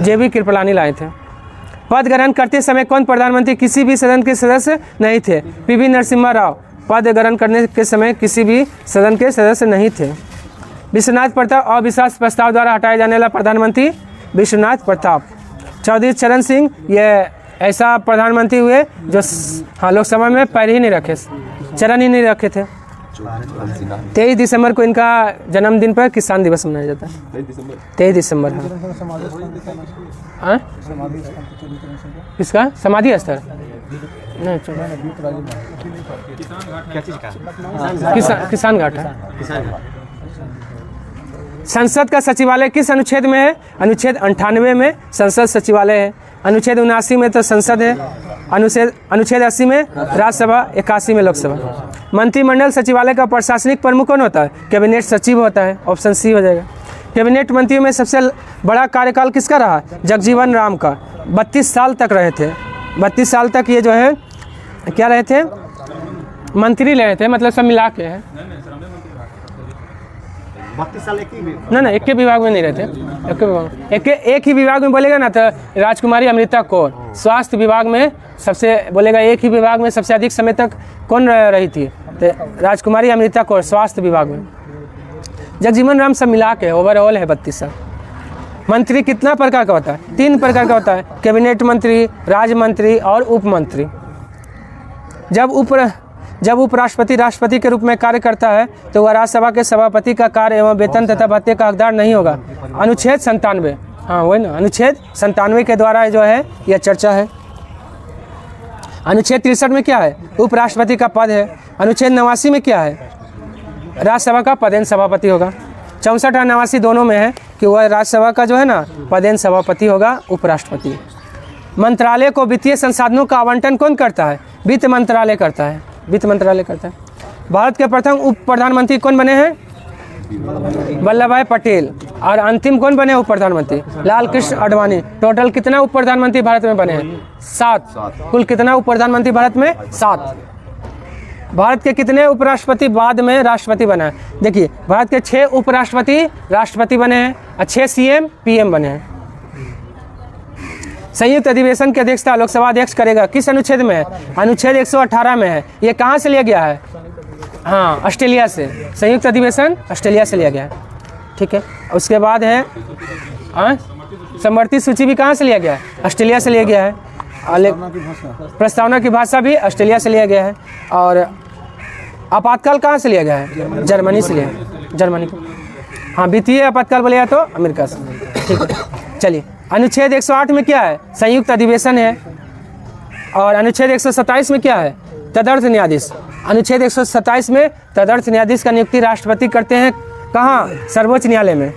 JB कृपलानी लाए थे। पद ग्रहण करते समय कौन प्रधानमंत्री किसी भी सदन के सदस्य नहीं थे? PV नरसिम्हा राव पद ग्रहण करने के समय किसी भी सदन के सदस्य नहीं थे। विश्वनाथ प्रताप अविश्वास प्रस्ताव द्वारा हटाए जाने वाला प्रधानमंत्री विश्वनाथ प्रताप। चौधरी चरण सिंह ये ऐसा प्रधानमंत्री हुए जो हाँ लोकसभा में पैर ही नहीं रखे, चरण ही नहीं रखे थे। 23 दिसंबर को इनका जन्मदिन पर किसान दिवस मनाया जाता है। 23 दिसंबर हाँ किसका समाधि स्थल? नहीं किसान घाट है। संसद का सचिवालय किस अनुच्छेद में है? अनुच्छेद 98 में संसद सचिवालय है। अनुच्छेद 79 में तो संसद है। अनुच्छेद 80 में राज्यसभा, 81 में लोकसभा। मंत्रिमंडल सचिवालय का प्रशासनिक प्रमुख कौन होता है? कैबिनेट सचिव होता है। ऑप्शन सी हो जाएगा। कैबिनेट मंत्रियों में सबसे बड़ा कार्यकाल किसका रहा? जगजीवन राम का, 32 साल तक रहे थे। 32 साल तक ये जो है क्या रहे थे? मंत्री रहे थे, मतलब सब मिला के है। 32 साल एक ही ना एक के विभाग में नहीं रहते, एक ही विभाग में बोलेगा ना तो राजकुमारी अमृता कौर। स्वास्थ्य विभाग में सबसे बोलेगा, एक ही विभाग में सबसे अधिक समय तक कौन रही थी? तो राजकुमारी अमृता कौर, स्वास्थ्य विभाग में। जगजीवन राम सब मिला के ओवरऑल है 32 साल। मंत्री कितना प्रकार का होता है? 3 प्रकार का होता है। कैबिनेट मंत्री, राज्य मंत्री और उप मंत्री। जब उपराष्ट्रपति राष्ट्रपति के रूप में कार्य करता है तो वह राज्यसभा के सभापति का कार्य एवं वेतन तथा भत्ते का हकदार नहीं होगा। अनुच्छेद 97, हाँ वही ना, अनुच्छेद 97 के द्वारा जो है यह चर्चा है। अनुच्छेद 63 में क्या है? उपराष्ट्रपति का पद है। अनुच्छेद 89 में क्या है? राज्यसभा का पदेन सभापति होगा। 64 और 89 दोनों में है कि वह राज्यसभा का जो है ना पदेन सभापति होगा, उपराष्ट्रपति। मंत्रालय को वित्तीय संसाधनों का आवंटन कौन करता है? वित्त मंत्रालय करता है। वित्त मंत्रालय करता है। भारत के प्रथम उप प्रधानमंत्री कौन बने हैं? वल्लभ भाई पटेल। और अंतिम कौन बने उप प्रधानमंत्री? लाल कृष्ण आडवाणी। टोटल कितना उप प्रधानमंत्री भारत में बने हैं? 7। कुल कितना उप प्रधानमंत्री भारत में? 7। भारत के कितने उपराष्ट्रपति बाद में राष्ट्रपति बना है? देखिए, भारत के 6 उपराष्ट्रपति राष्ट्रपति बने हैं और 6 CM PM बने हैं। संयुक्त अधिवेशन की अध्यक्षता लोकसभा अध्यक्ष करेगा। किस अनुच्छेद में है? अनुच्छेद 118 में है। ये कहाँ से लिया गया है? हाँ, ऑस्ट्रेलिया से। संयुक्त अधिवेशन ऑस्ट्रेलिया से लिया गया है। ठीक है। उसके बाद है समवर्ती सूची भी कहाँ से लिया गया है? ऑस्ट्रेलिया से लिया गया है। प्रस्तावना की भाषा भी ऑस्ट्रेलिया से लिया गया है। और आपातकाल कहाँ से लिया गया है? जर्मनी से लिया है। जर्मनी को, हाँ, वित्तीय आपातकाल बोलेगा तो अमेरिका से। ठीक है, चलिए। अनुच्छेद 108 में क्या है? संयुक्त अधिवेशन है। और अनुच्छेद 127 में क्या है? तदर्थ न्यायाधीश। अनुच्छेद 127 में तदर्थ न्यायाधीश का नियुक्ति राष्ट्रपति करते हैं। कहाँ? सर्वोच्च न्यायालय में।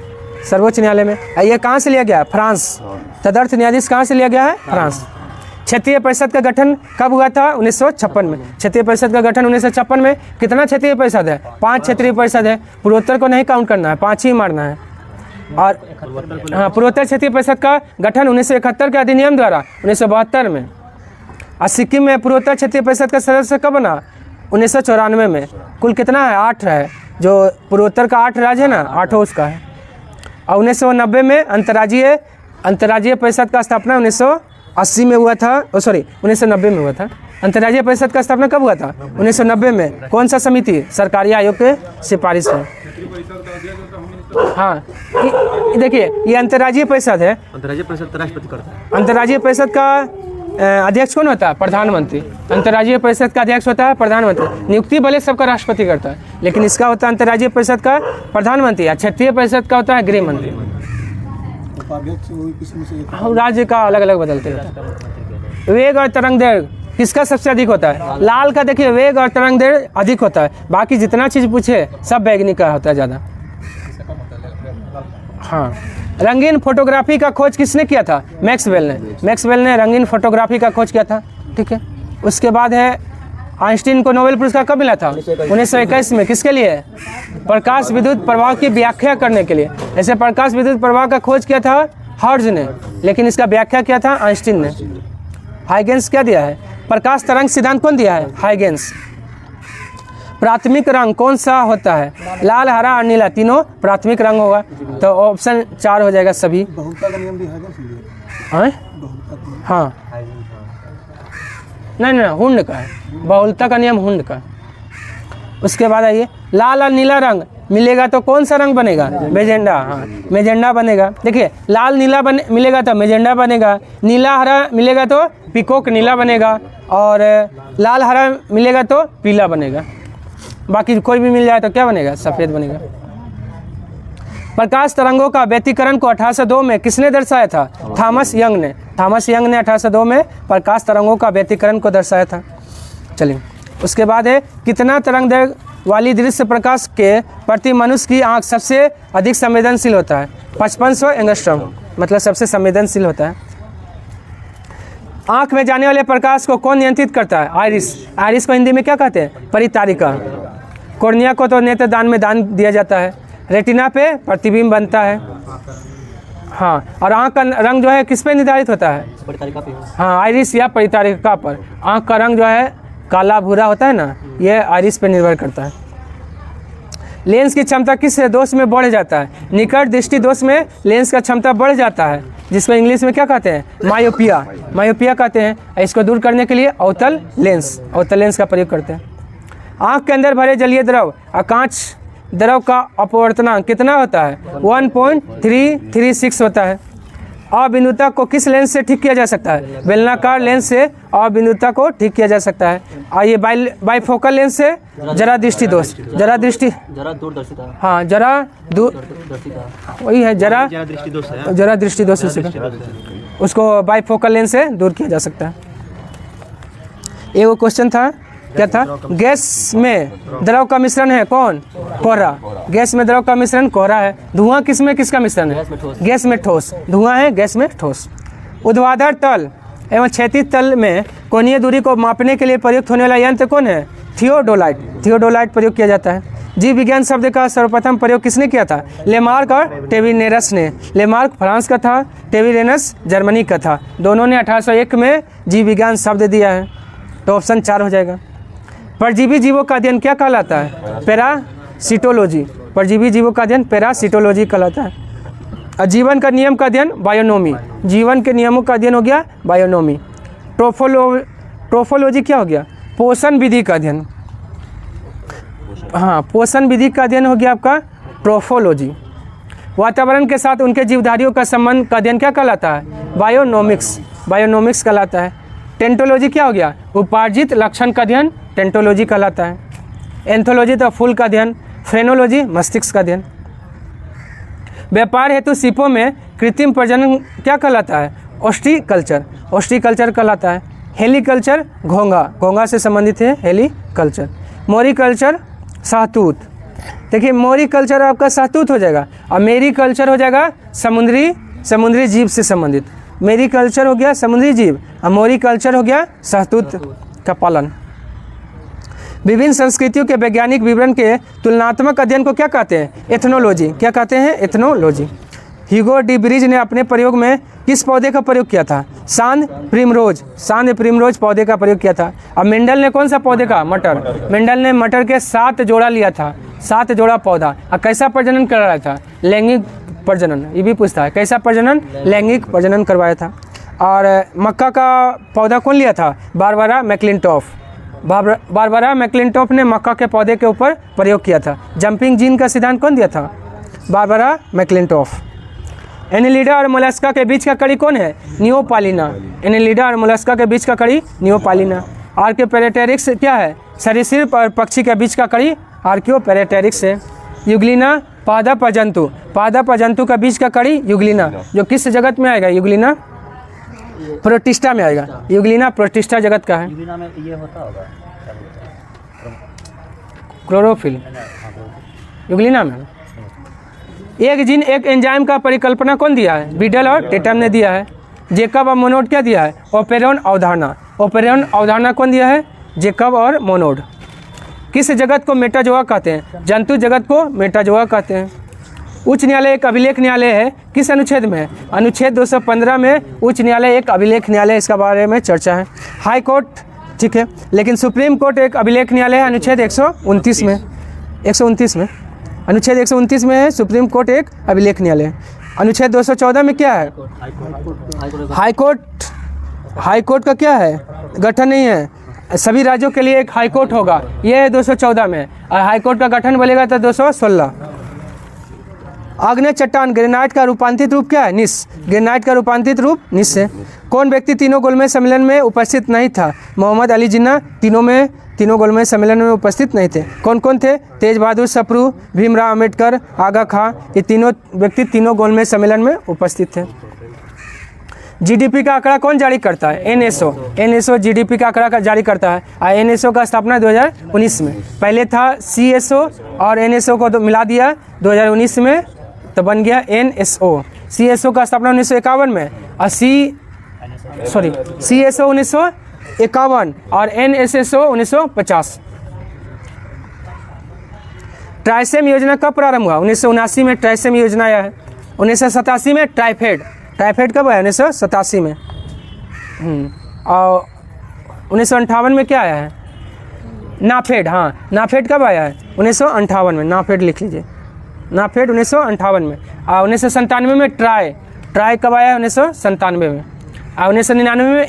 सर्वोच्च न्यायालय में। ये कहाँ से लिया गया है? फ्रांस। तदर्थ न्यायाधीश कहाँ से लिया गया है? फ्रांस। क्षेत्रीय परिषद का गठन कब हुआ था? 1956 में। क्षेत्रीय परिषद का गठन 1956 में। कितना क्षेत्रीय परिषद है? 5 क्षेत्रीय परिषद है। पूर्वोत्तर को नहीं काउंट करना है, 5 ही मारना है। और हाँ, पूर्वोत्तर क्षेत्रीय परिषद का गठन 1971 के अधिनियम द्वारा 1972 में। और सिक्किम में पूर्वोत्तर क्षेत्रीय परिषद का सदस्य कब बना? 1994 में। कुल कितना है? 8 है। जो पूर्वोत्तर का 8 राज्य है ना, 8 उसका है। और 1990 में अंतर्राज्यीय परिषद का स्थापना 1980 में हुआ था। 1990 में हुआ था। अंतर्राज्यीय परिषद का स्थापना कब हुआ था? 1990 में। कौन सा समिति? सरकारी आयोग के सिफारिश है। हाँ, देखिए, ये अंतर्राज्यीय परिषद है। अंतर्राज्यीय परिषद राष्ट्रपति करता है। अंतर्राज्यीय परिषद का अध्यक्ष कौन होता है? प्रधानमंत्री। अंतर्राज्यीय परिषद का अध्यक्ष होता है प्रधानमंत्री। नियुक्ति भले सबका राष्ट्रपति करता है, लेकिन इसका होता है अंतर्राज्यीय परिषद का प्रधानमंत्री। और क्षेत्रीय परिषद का होता है गृह मंत्री। राज्य का अलग अलग बदलते रहता है। वेग और तरंग दैर्घ्य किसका सबसे अधिक होता है? लाल का। देखिए, वेग और तरंग दैर्घ्य अधिक होता है। बाकी जितना चीज़ पूछे सब वैज्ञानिक का होता है ज़्यादा। हाँ, रंगीन फोटोग्राफी का खोज किसने किया था? मैक्सवेल ने रंगीन फोटोग्राफी का खोज किया था। ठीक है। उसके बाद है आइंस्टीन को नोबेल पुरस्कार कब मिला था? 1921 में। किसके लिए? प्रकाश विद्युत प्रभाव की व्याख्या करने के लिए। ऐसे प्रकाश विद्युत प्रभाव का खोज किया था हर्ट्ज ने, लेकिन इसका व्याख्या किया था आइंस्टीन ने। हाइगेंस क्या दिया है? प्रकाश तरंग सिद्धांत कौन दिया है? हाइगेंस। प्राथमिक रंग कौन सा होता है? लाल, हरा और नीला, तीनों प्राथमिक रंग होगा। तो ऑप्शन 4 हो जाएगा सभी। हाँ, नहीं, हुंड का है। बहुलता का नियम हुंड का। उसके बाद आइए, लाल और नीला रंग मिलेगा तो कौन सा रंग बनेगा? मेजेंडा। हाँ, मेजेंडा बनेगा। देखिए, लाल नीला मिलेगा तो मेजेंडा बनेगा। नीला हरा मिलेगा तो पीकॉक नीला बनेगा। और लाल हरा मिलेगा तो पीला बनेगा। बाकी कोई भी मिल जाए तो क्या बनेगा? सफ़ेद बनेगा। प्रकाश तरंगों का व्यतिकरण को 1802 में किसने दर्शाया था? थॉमस यंग ने। 1802 में प्रकाश तरंगों का व्यतिकरण को दर्शाया था। चलिए, उसके बाद है कितना तरंग दैर्घ्य वाली दृश्य प्रकाश के प्रति मनुष्य की आँख सबसे अधिक संवेदनशील होता है। 5500 एंगस्ट्रॉम मतलब सबसे संवेदनशील होता है। आँख में जाने वाले प्रकाश को कौन नियंत्रित करता है? आइरिस। आइरिस को हिंदी में क्या कहते हैं? परितारिका। कॉर्निया को तो नेत्रदान में दान दिया जाता है। रेटिना पे प्रतिबिंब बनता है। हाँ, और आँख का रंग जो है किस पे निर्धारित होता है? परितारिका पे। हाँ, आइरिस या परितारिका पर। आँख का रंग जो है काला भूरा होता है ना, ये आइरिस पे निर्भर करता है। लेंस की क्षमता किस दोष में बढ़ जाता है? निकट दृष्टि दोष में लेंस का क्षमता बढ़ जाता है, जिसको इंग्लिश में क्या कहते हैं? मायोपिया। मायोपिया कहते हैं। इसको दूर करने के लिए अवतल लेंस का प्रयोग करते हैं। आँख के अंदर भरे जलीय द्रव कांच द्रव का अपवर्तनांक कितना होता है? 1.336 होता है। अबिंदुता को किस लेंस से ठीक किया जा सकता है? बेलनाकार लेंस से अबिंदुता को ठीक किया जा सकता है। और ये बाइफोकल लेंस से जरा दृष्टि दोष, जरा दूरदर्शिता। हाँ, जरा दूरदर्शिता वही है, जरा दृष्टि दोष है। जरा दृष्टि दोष उसको बाइफोकल लेंस से दूर किया जा सकता है। ये वो क्वेश्चन था, क्या था? गैस में द्रव का मिश्रण है कौन? कोहरा। गैस में द्रव का मिश्रण कोहरा है। धुआं किस में किसका मिश्रण है? गैस में ठोस। धुआं है गैस में ठोस। ऊर्ध्वाधर तल एवं क्षैतिज तल में कोणीय दूरी को मापने के लिए प्रयुक्त होने वाला यंत्र कौन है? थियोडोलाइट। थियोडोलाइट प्रयोग किया जाता है। जीव विज्ञान शब्द का सर्वप्रथम प्रयोग किसने किया था? लेमार्क और टेविनेरस ने। लेमार्क फ्रांस का था, टेविनेरस जर्मनी का था। दोनों ने 1801 में जीव विज्ञान शब्द दिया है। तो ऑप्शन 4 हो जाएगा। परजीवी जीवों का अध्ययन क्या कहलाता है? पैरासिटोलॉजी। परजीवी जीवों का अध्ययन पैरासिटोलॉजी कहलाता है। और जीवन का नियम का अध्ययन बायोनोमी। जीवन के नियमों का अध्ययन हो गया बायोनोमी। ट्रोफोलॉजी क्या हो गया? पोषण विधि का अध्ययन। हाँ, पोषण विधि का अध्ययन हो गया आपका ट्रोफोलॉजी। वातावरण के साथ उनके जीवधारियों का संबंध का अध्ययन क्या कहलाता है? बायोनोमिक्स। बायोनोमिक्स कहलाता है। टेंटोलॉजी क्या हो गया? उपार्जित लक्षण का अध्ययन टेंटोलॉजी कहलाता है। एंथोलॉजी तो फूल का अध्ययन। फ्रेनोलॉजी मस्तिष्क का अध्ययन। व्यापार हेतु सीपों में कृत्रिम प्रजनन क्या कहलाता है? ओस्ट्रीकल्चर। ओस्ट्रीकल्चर कहलाता है। हेलीकल्चर घोंगा। घोंगा से संबंधित है हेलीकल्चर। मोरिकल्चर सहतूत। देखिए, मोरिकल्चर आपका सहतूत हो जाएगा और मेरीकल्चर हो जाएगा समुद्री जीव से संबंधित। मेरीकल्चर हो गया समुद्री जीव और मोरिकल्चर हो गया सहतूत का पालन। विभिन्न संस्कृतियों के वैज्ञानिक विवरण के तुलनात्मक अध्ययन को क्या कहते हैं? एथनोलॉजी। क्या कहते हैं? एथनोलॉजी। ह्यूगो डी ब्रिज ने अपने प्रयोग में किस पौधे का प्रयोग किया था? सांद प्रिमरोज पौधे का प्रयोग किया था। अब मेंडल ने कौन सा पौधे का? मटर। मेंडल ने मटर के 7 जोड़ा लिया था, 7 जोड़ा पौधा। और कैसा प्रजनन करवाया था? लैंगिक प्रजनन। ये भी पूछता है, कैसा प्रजनन? लैंगिक प्रजनन करवाया था। और मक्का का पौधा कौन लिया था? बारबरा मैक्लिंटॉफ। बारबरा मैक्लिंटॉफ ने मक्का के पौधे के ऊपर प्रयोग किया था। जंपिंग जीन का सिद्धांत कौन दिया था? बारबरा मैक्लिंटॉफ। एनेलिडा और मोलस्का के बीच का कड़ी कौन है? नियोपालिना। एनेलिडा और मोलस्का के बीच का कड़ी नियोपालिना। आर्कियोपेरेटेरिक्स क्या है? सरीसृप और पक्षी के बीच का कड़ी आर्कियोपेरेटेरिक्स है। युगलिना पादप और जंतु। पादप और जंतु का बीच का कड़ी युगलिना, जो किस जगत में आएगा? युगलिना प्रोटिस्टा में आएगा। युगलिना प्रोटिस्टा जगत का है। यूरिना में ये होता होगा क्लोरोफिल। युगलिना में एक जीन एक एंजाइम का परिकल्पना कौन दिया है? बीडल और टेटम ने दिया है। जेकब और मोनोड क्या दिया है? ओपेरॉन अवधारणा। ओपेरॉन अवधारणा कौन दिया है? जेकब और मोनोड। किस जगत को मेटाजोआ कहते हैं? जंतु जगत को मेटाजोआ कहते हैं। उच्च न्यायालय एक अभिलेख न्यायालय है, किस अनुच्छेद में है? अनुच्छेद 215 में उच्च न्यायालय एक अभिलेख न्यायालय, इसका बारे में चर्चा है। हाई कोर्ट ठीक है, लेकिन सुप्रीम कोर्ट एक अभिलेख न्यायालय है अनुच्छेद 129 में। 129 में अनुच्छेद 129 में है सुप्रीम कोर्ट एक अभिलेख न्यायालय। अनुच्छेद 214 में क्या है? हाई कोर्ट का क्या है? गठन नहीं है। सभी राज्यों के लिए एक हाई कोर्ट होगा, ये है 214 में। और हाई कोर्ट का गठन बोलेगा तो 216। आग्नेय चट्टान ग्रेनाइट का रूपांतरित रूप क्या है? निस। ग्रेनाइट का रूपांतरित रूप निस है। कौन व्यक्ति तीनों गोलमेज सम्मेलन में उपस्थित नहीं था? मोहम्मद अली जिन्ना तीनों गोलमेज सम्मेलन में उपस्थित नहीं थे। कौन कौन थे? तेज बहादुर सप्रू, भीमराव अम्बेडकर, आगा खां, ये तीनों व्यक्ति तीनों गोलमेज सम्मेलन में उपस्थित थे। जीडीपी का आंकड़ा कौन जारी करता है? एनएसओ जीडीपी का आंकड़ा जारी करता है। एनएसओ का स्थापना 2019 में। पहले था सीएसओ और एनएसओ को तो मिला दिया 2019 में, तो बन गया एनएसओ। सीएसओ का स्थापना 1951 में और सीएसओ 1951 और एनएसएसओ 1950। ट्राइसेम योजना कब प्रारंभ हुआ? 1979 में ट्राइसेम योजना आया है। 1987 में टाइफाइड कब आया? 1987 में। और 1958 में क्या आया है? नाफेड। हाँ, नाफेड कब आया है? 1958 में। नाफेड लिख लीजिए, नाफेड 1958 में। और 1997 में ट्राई कब आया है? 1997 में। और 1999 में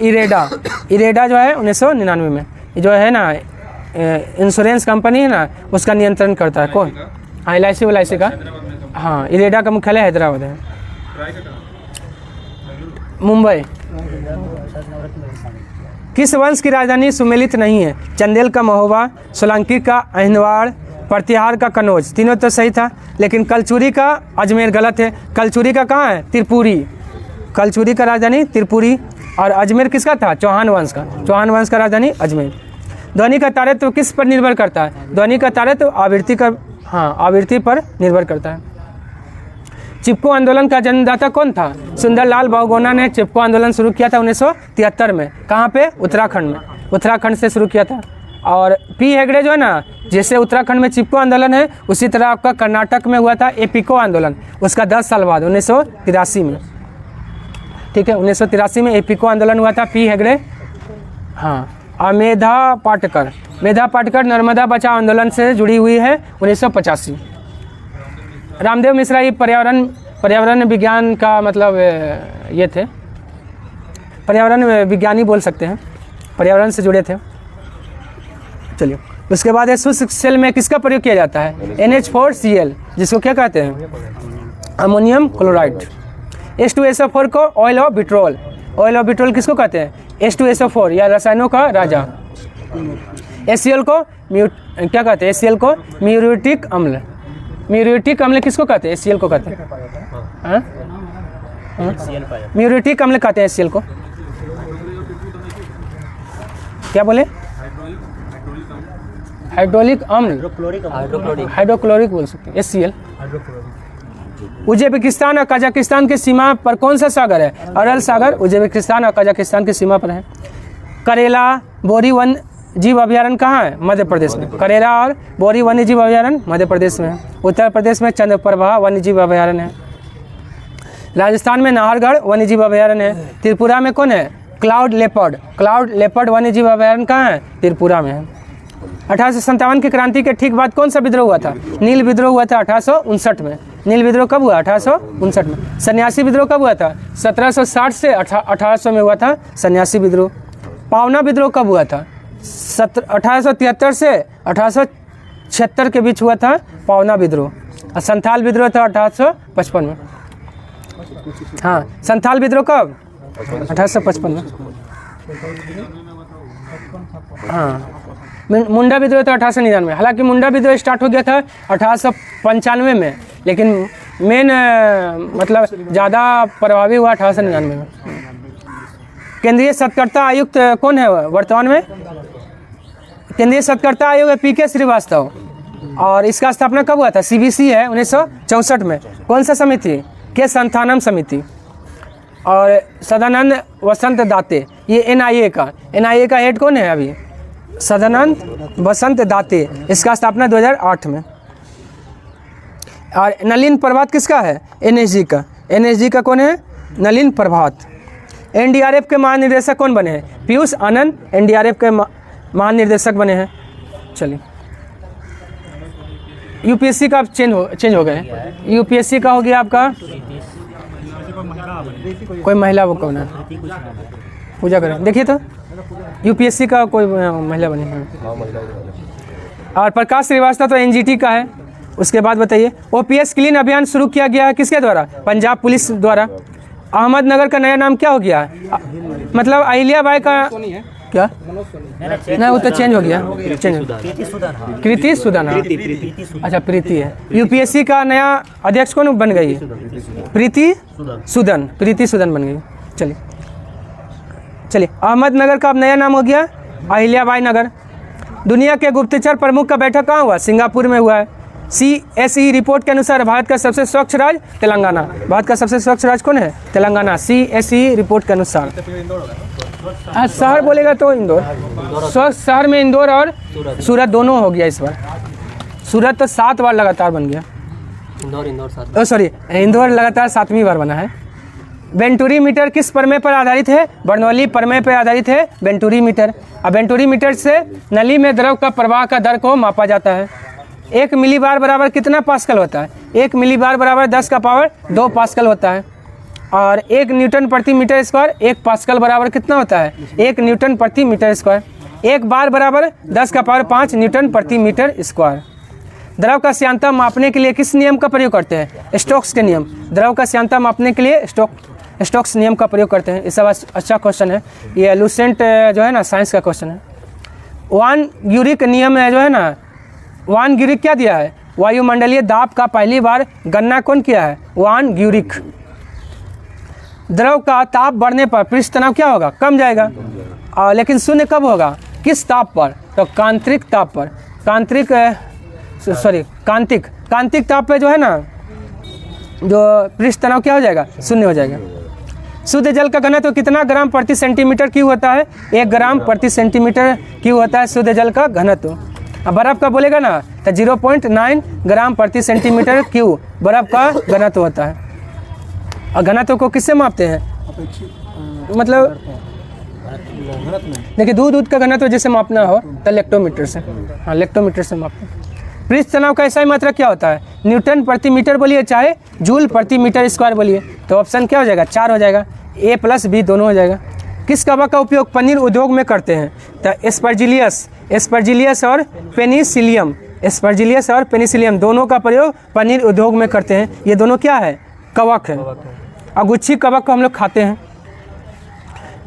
इरेडा जो है 1999 में। जो है ना इंश्योरेंस कंपनी है ना, उसका नियंत्रण करता है कौन? हाँ, LIC का। हाँ, इरेडा का मुख्यालय हैदराबाद है। मुंबई। किस वंश की राजधानी सुमेलित नहीं है? चंदेल का महोबा, सोलंकी का अहिनवाड़, प्रतिहार का कनौज। तीनों तो सही था, लेकिन कलचुरी का अजमेर गलत है। कलचुरी का कहाँ है? त्रिपुरी। कलचुरी का राजधानी त्रिपुरी। और अजमेर किसका था? चौहान वंश का राजधानी अजमेर। ध्वनि का तारतम्य किस पर निर्भर करता है? ध्वनि का तारतम्य आवृत्ति पर निर्भर करता है। चिपको आंदोलन का जन्मदाता कौन था? सुंदरलाल बहुगुणा ने चिपको आंदोलन शुरू किया था 1973 में। कहाँ पे? उत्तराखंड में। उत्तराखंड से शुरू किया था। और पी हेगड़े जो है ना, जैसे उत्तराखंड में चिपको आंदोलन है, उसी तरह आपका कर्नाटक में हुआ था एपिको आंदोलन, उसका 10 साल बाद 1983 में। ठीक है, 1983 में एपिको आंदोलन हुआ था, पी हेगड़े। हाँ, और मेधा पाटकर नर्मदा बचाओ आंदोलन से जुड़ी हुई है 1985। रामदेव मिश्रा ये पर्यावरण विज्ञान का मतलब ये थे, पर्यावरण विज्ञानी बोल सकते हैं, पर्यावरण से जुड़े थे। चलिए, उसके बाद है शुष्क सेल में किसका प्रयोग किया जाता है? NH4Cl, जिसको क्या कहते हैं? Ammonium chloride. H2SO4 को ऑयल ऑफ पेट्रोल किसको कहते हैं? H2SO4 या रसायनों का राजा। HCl को क्या कहते हैं? HCl को म्यूरेटिक अम्ल। म्यूरेटिक अम्ल किसको कहते हैं? HCl को कहते हैं। म्यूरेटिक अम्ल कहते हैं HCl को। क्या बोले? हाइड्रोलिक अम्ल, हाइड्रोक्लोरिक बोल सकते हैं, HCl। उज्बेकिस्तान और कजाकिस्तान की सीमा पर कौन सा सागर है? अरल सागर उज्बेकिस्तान और कजाकिस्तान की सीमा पर है। करेला बोरी वन जीव अभयारण्य कहाँ है? मध्य प्रदेश में। करेला और बोरी वन्य जीव अभयारण्य मध्य प्रदेश में है। उत्तर प्रदेश में चंद्रप्रभा वन्य जीव अभयारण्य है। राजस्थान में नाहरगढ़ वन्य जीव अभयारण्य है। त्रिपुरा में कौन है? क्लाउड लेपर्ड वन्य जीव अभयारण्य कहाँ है? त्रिपुरा में है। 1857 की क्रांति के ठीक बाद कौन सा विद्रोह हुआ था? नील विद्रोह हुआ था 1859 में। नील विद्रोह कब हुआ? 1859 में। सन्यासी विद्रोह कब हुआ था? 1760 से 1800 में हुआ था सन्यासी विद्रोह। पावना विद्रोह कब हुआ था? 1873 से 1876 के बीच हुआ था पावना विद्रोह। और संथाल विद्रोह था 1855 में। हाँ, संथाल विद्रोह कब? 1855 में। हाँ, मुंडा विद्रोह था 1899। हालांकि मुंडा विद्रोह स्टार्ट हो गया था 1895 में, लेकिन मेन मतलब ज़्यादा प्रभावी हुआ 1899 में। केंद्रीय सत्कर्ता आयुक्त कौन है वर्तमान में? केंद्रीय सत्कर्ता आयोग है PK श्रीवास्तव। और इसका स्थापना कब हुआ था? CBC है 1964 में। कौन सा समिति? के संथानम समिति। और सदानंद वसंत दाते, ये NIA का हेड कौन है अभी? सदानंद वसंत दाते। इसका स्थापना 2008 में। और नलिन प्रभात किसका है? NSG का कौन है? नलिन प्रभात। NDRF के महानिदेशक कौन बने हैं? पीयूष आनंद NDRF के महानिदेशक बने हैं। चलिए, UPSC का चेंज हो गए। UPSC का हो गया आपका कोई महिला वो कौन है? पूजा करें, देखिए तो UPSC का कोई महिला बनी है। और प्रकाश श्रीवास्तव तो NGT का है। उसके बाद बताइए, OPS क्लीन अभियान शुरू किया गया है किसके द्वारा? पंजाब पुलिस द्वारा। अहमदनगर का नया नाम क्या हो गया? मतलब अहिल्याबाई का क्या? नहीं, वो तो चेंज हो गया, कृति सुदन। अच्छा, प्रीति है। UPSC का नया अध्यक्ष कौन बन गई? प्रीति सुदन बन गई। चलिए। चलिए, अहमदनगर का अब नया नाम हो गया अहिल्याबाई नगर। दुनिया के गुप्तचर प्रमुख का बैठक कहाँ हुआ? सिंगापुर में हुआ है। CSE रिपोर्ट के अनुसार भारत का सबसे स्वच्छ राज्य तेलंगाना। भारत का सबसे स्वच्छ राज्य कौन है? तेलंगाना, CSE रिपोर्ट के अनुसार। शहर बोलेगा तो इंदौर, स्वच्छ शहर में इंदौर और सूरत दोनों हो गया इस बार। सूरत तो 7 बार लगातार बन गया। इंदौर लगातार 7वीं बार बना है। वेंटुरी मीटर किस प्रमेय पर आधारित है? बर्नौली प्रमेय पर आधारित है वेंटुरी मीटर। अब वेंटुरी मीटर से नली में द्रव का प्रवाह का दर को मापा जाता है। 1 मिलीबार बराबर कितना पास्कल होता है? 1 मिलीबार बराबर 10 का पावर 2 पास्कल होता है। और 1 न्यूटन प्रति मीटर स्क्वायर 1 पास्कल बराबर कितना होता है? 1 न्यूटन प्रति मीटर स्क्वायर। 1 बार बराबर 10 का पावर 5 न्यूटन प्रति मीटर स्क्वायर। द्रव का श्यानता मापने के लिए किस नियम का प्रयोग करते हैं? स्टोक्स के नियम। द्रव का श्यानता मापने के लिए स्टोक्स नियम का प्रयोग करते हैं। ये सब अच्छा क्वेश्चन है, ये लूसेंट जो है ना साइंस का क्वेश्चन है। वान ग्यूरिक नियम है जो है ना, वान ग्यूरिक क्या दिया है? वायुमंडलीय दाब का पहली बार गणना कौन किया है? वान ग्यूरिक। द्रव का ताप बढ़ने पर पृष्ठ तनाव क्या होगा? कम जाएगा। लेकिन शून्य कब होगा? किस ताप पर? तो कांतिक ताप पर। कांतिक ताप पे जो है ना, जो पृष्ठ तनाव क्या हो जाएगा? शून्य हो जाएगा। शुद्ध जल का घनत्व कितना ग्राम प्रति सेंटीमीटर क्यूब होता है? 1 ग्राम प्रति सेंटीमीटर क्यूब होता है शुद्ध जल का घनत्व। अब बर्फ़ का बोलेगा ना तो 0.9 ग्राम प्रति सेंटीमीटर क्यूब बर्फ़ का घनत्व होता है। और घनत्व को किससे मापते हैं? मतलब देखिए, दूध का घनत्व जैसे मापना हो तो लेक्टोमीटर से, हाँ लेक्टोमीटर से मापते हैं। पृष्ठ तनाव का SI मात्रा क्या होता है? न्यूटन प्रति मीटर बोलिए चाहे जूल प्रति मीटर स्क्वायर बोलिए, तो ऑप्शन क्या हो जाएगा? 4 हो जाएगा। A + B दोनों हो जाएगा। किस कवक का उपयोग पनीर उद्योग में करते हैं? तो एस्परजिलियस और पेनिसिलियम दोनों का प्रयोग पनीर उद्योग में करते हैं। ये दोनों क्या है? कवक है। अगुच्छी कवक को हम लोग खाते हैं।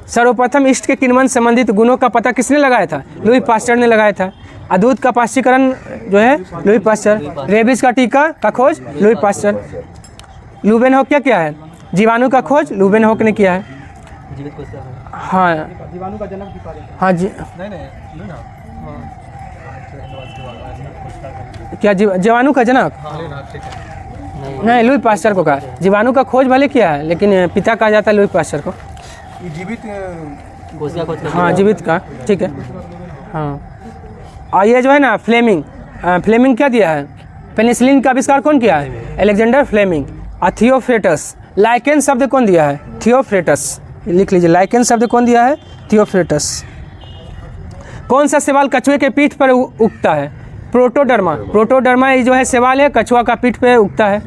सर्वप्रथम ईस्ट के किण्वन संबंधित गुणों का पता किसने लगाया था? लुई पास्चर ने लगाया था। दूध का पाश्चीकरण जो है लुई पास्चर। रेबीज का टीका का खोज लुई पास्चर। लुबेनहॉक क्या है? जीवाणु का खोज लुबेनहॉक ने किया है। हाँ जीवाणु का जनक हाँ जी, क्या जीवाणु का जनक? नहीं, लुई पास्चर को कहा। जीवाणु का खोज भले किया है, लेकिन पिता कहा जाता है लुई पास्चर को। जीवित हाँ जीवित का, ठीक है। हाँ, और ये जो है ना फ्लेमिंग क्या दिया है? पेनिसिलिन का आविष्कार कौन किया है? Alexander Fleming. और थियोफ्रेटस। लाइकेन शब्द कौन दिया है? थियोफ्रेटस, लिख लीजिए। लाइकेन शब्द कौन दिया है? थियोफ्रेटस। कौन सा शैवाल कछुए के पीठ पर उगता है? प्रोटोडर्मा ये जो है शैवाल है, कछुआ का पीठ पर उगता है।